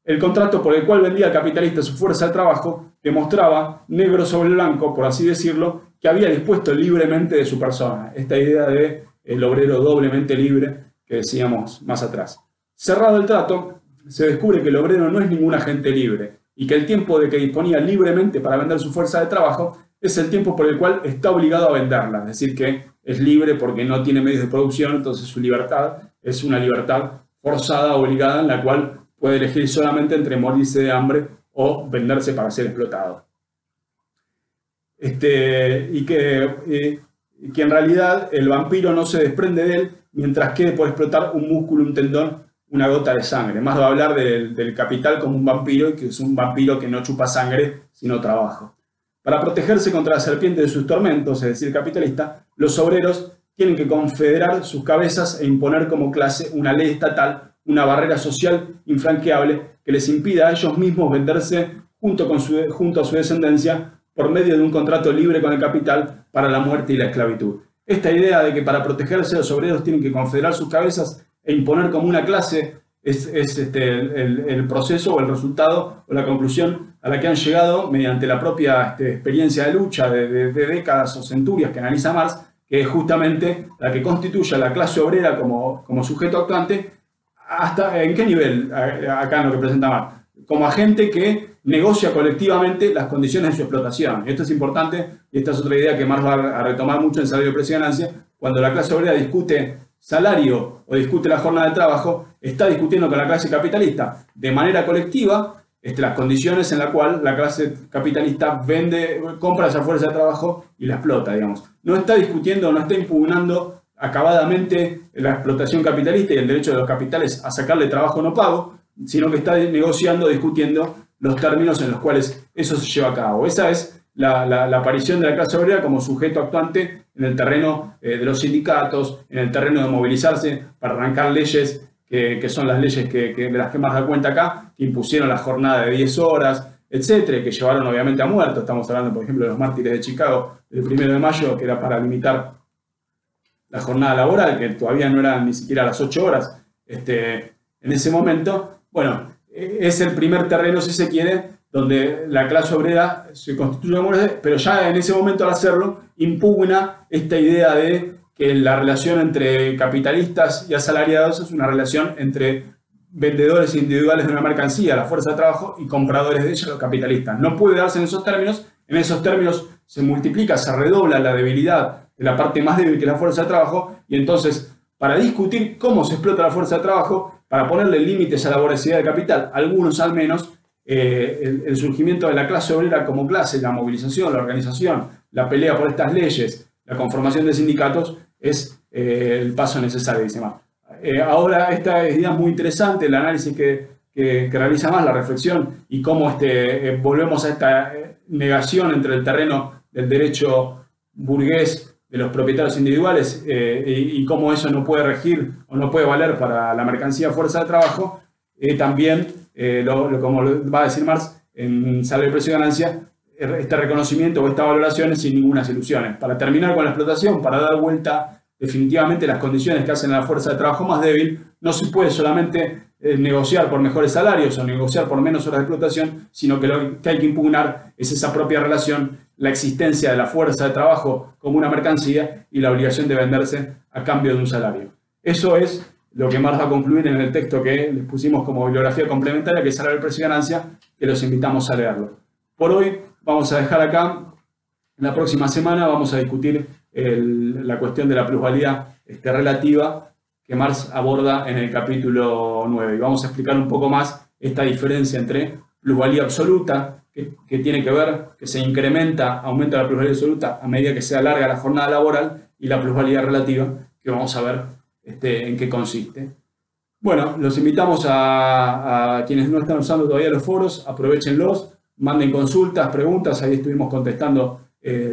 El contrato por el cual vendía el capitalista su fuerza de trabajo demostraba, negro sobre blanco, por así decirlo, que había dispuesto libremente de su persona. Esta idea de el obrero doblemente libre que decíamos más atrás. Cerrado el trato, se descubre que el obrero no es ningún agente libre y que el tiempo de que disponía libremente para vender su fuerza de trabajo es el tiempo por el cual está obligado a venderla. Es decir, que es libre porque no tiene medios de producción, entonces su libertad es una libertad forzada, obligada, en la cual puede elegir solamente entre morirse de hambre o venderse para ser explotado. Y que en realidad el vampiro no se desprende de él mientras quede por explotar un músculo, un tendón, una gota de sangre. Más va a hablar del capital como un vampiro, y que es un vampiro que no chupa sangre, sino trabajo. Para protegerse contra la serpiente de sus tormentos, es decir, el capitalista, los obreros tienen que confederar sus cabezas e imponer como clase una ley estatal, una barrera social infranqueable que les impida a ellos mismos venderse junto a su descendencia por medio de un contrato libre con el capital para la muerte y la esclavitud. Esta idea de que para protegerse los obreros tienen que confederar sus cabezas e imponer como una clase es el proceso o el resultado o la conclusión a la que han llegado mediante la propia experiencia de lucha de décadas o centurias que analiza Marx, que es justamente la que constituye a la clase obrera como sujeto actuante. ¿Hasta en qué nivel acá en lo que presenta Marx? Como agente que negocia colectivamente las condiciones de su explotación. Esto es importante y esta es otra idea que Marx va a retomar mucho en Salario, Precio y Ganancia. Cuando la clase obrera discute salario o discute la jornada de trabajo, está discutiendo con la clase capitalista de manera colectiva las condiciones en las cuales la clase capitalista compra esa fuerza de trabajo y la explota, digamos. No está discutiendo, no está impugnando acabadamente la explotación capitalista y el derecho de los capitales a sacarle trabajo no pago, sino que está negociando, discutiendo los términos en los cuales eso se lleva a cabo. Esa es la aparición de la clase obrera como sujeto actuante en el terreno de los sindicatos, en el terreno de movilizarse para arrancar leyes que son las leyes de las que más da cuenta acá, que impusieron la jornada de 10 horas, etcétera, que llevaron obviamente a muertos. Estamos hablando, por ejemplo, de los mártires de Chicago del 1 de mayo, que era para limitar la jornada laboral, que todavía no eran ni siquiera las 8 horas en ese momento. Bueno, es el primer terreno, si se quiere, donde la clase obrera se constituye, pero ya en ese momento al hacerlo impugna esta idea de que la relación entre capitalistas y asalariados es una relación entre vendedores individuales de una mercancía, la fuerza de trabajo, y compradores de ella, los capitalistas. No puede darse en esos términos se multiplica, se redobla la debilidad de la parte más débil que es la fuerza de trabajo, y entonces, para discutir cómo se explota la fuerza de trabajo, para ponerle límites a la voracidad del capital, algunos al menos, el surgimiento de la clase obrera como clase, la movilización, la organización, la pelea por estas leyes, la conformación de sindicatos, es el paso necesario, dice Marx. Ahora, esta idea es muy interesante, el análisis que realiza Marx, la reflexión, y cómo volvemos a esta negación entre el terreno del derecho burgués de los propietarios individuales y cómo eso no puede regir o no puede valer para la mercancía fuerza de trabajo. También, como lo va a decir Marx, en Salario, Precio y Ganancia, este reconocimiento o esta valoración es sin ninguna ilusiones. Para terminar con la explotación, para dar vuelta definitivamente las condiciones que hacen a la fuerza de trabajo más débil, no se puede solamente negociar por mejores salarios o negociar por menos horas de explotación, sino que lo que hay que impugnar es esa propia relación, la existencia de la fuerza de trabajo como una mercancía y la obligación de venderse a cambio de un salario. Eso es lo que Marx va a concluir en el texto que les pusimos como bibliografía complementaria, que es Salario, Precio y Ganancia, que los invitamos a leerlo. Por hoy vamos a dejar acá. En la próxima semana vamos a discutir la cuestión de la plusvalía relativa que Marx aborda en el capítulo 9. Y vamos a explicar un poco más esta diferencia entre plusvalía absoluta, que tiene que ver, que se aumenta la plusvalía absoluta a medida que se alarga la jornada laboral, y la plusvalía relativa, que vamos a ver en qué consiste. Bueno, los invitamos a quienes no están usando todavía los foros, aprovechenlos, manden consultas, preguntas, ahí estuvimos contestando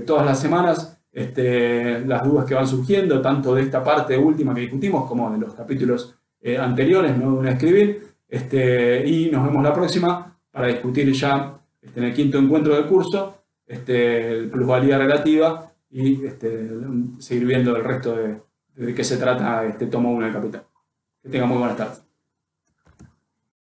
todas las semanas las dudas que van surgiendo, tanto de esta parte última que discutimos como de los capítulos anteriores, no de un escribir, y nos vemos la próxima para discutir ya en el quinto encuentro del curso plusvalía relativa y seguir viendo el resto de qué se trata tomo 1 del Capital. Que tengan muy buenas tardes.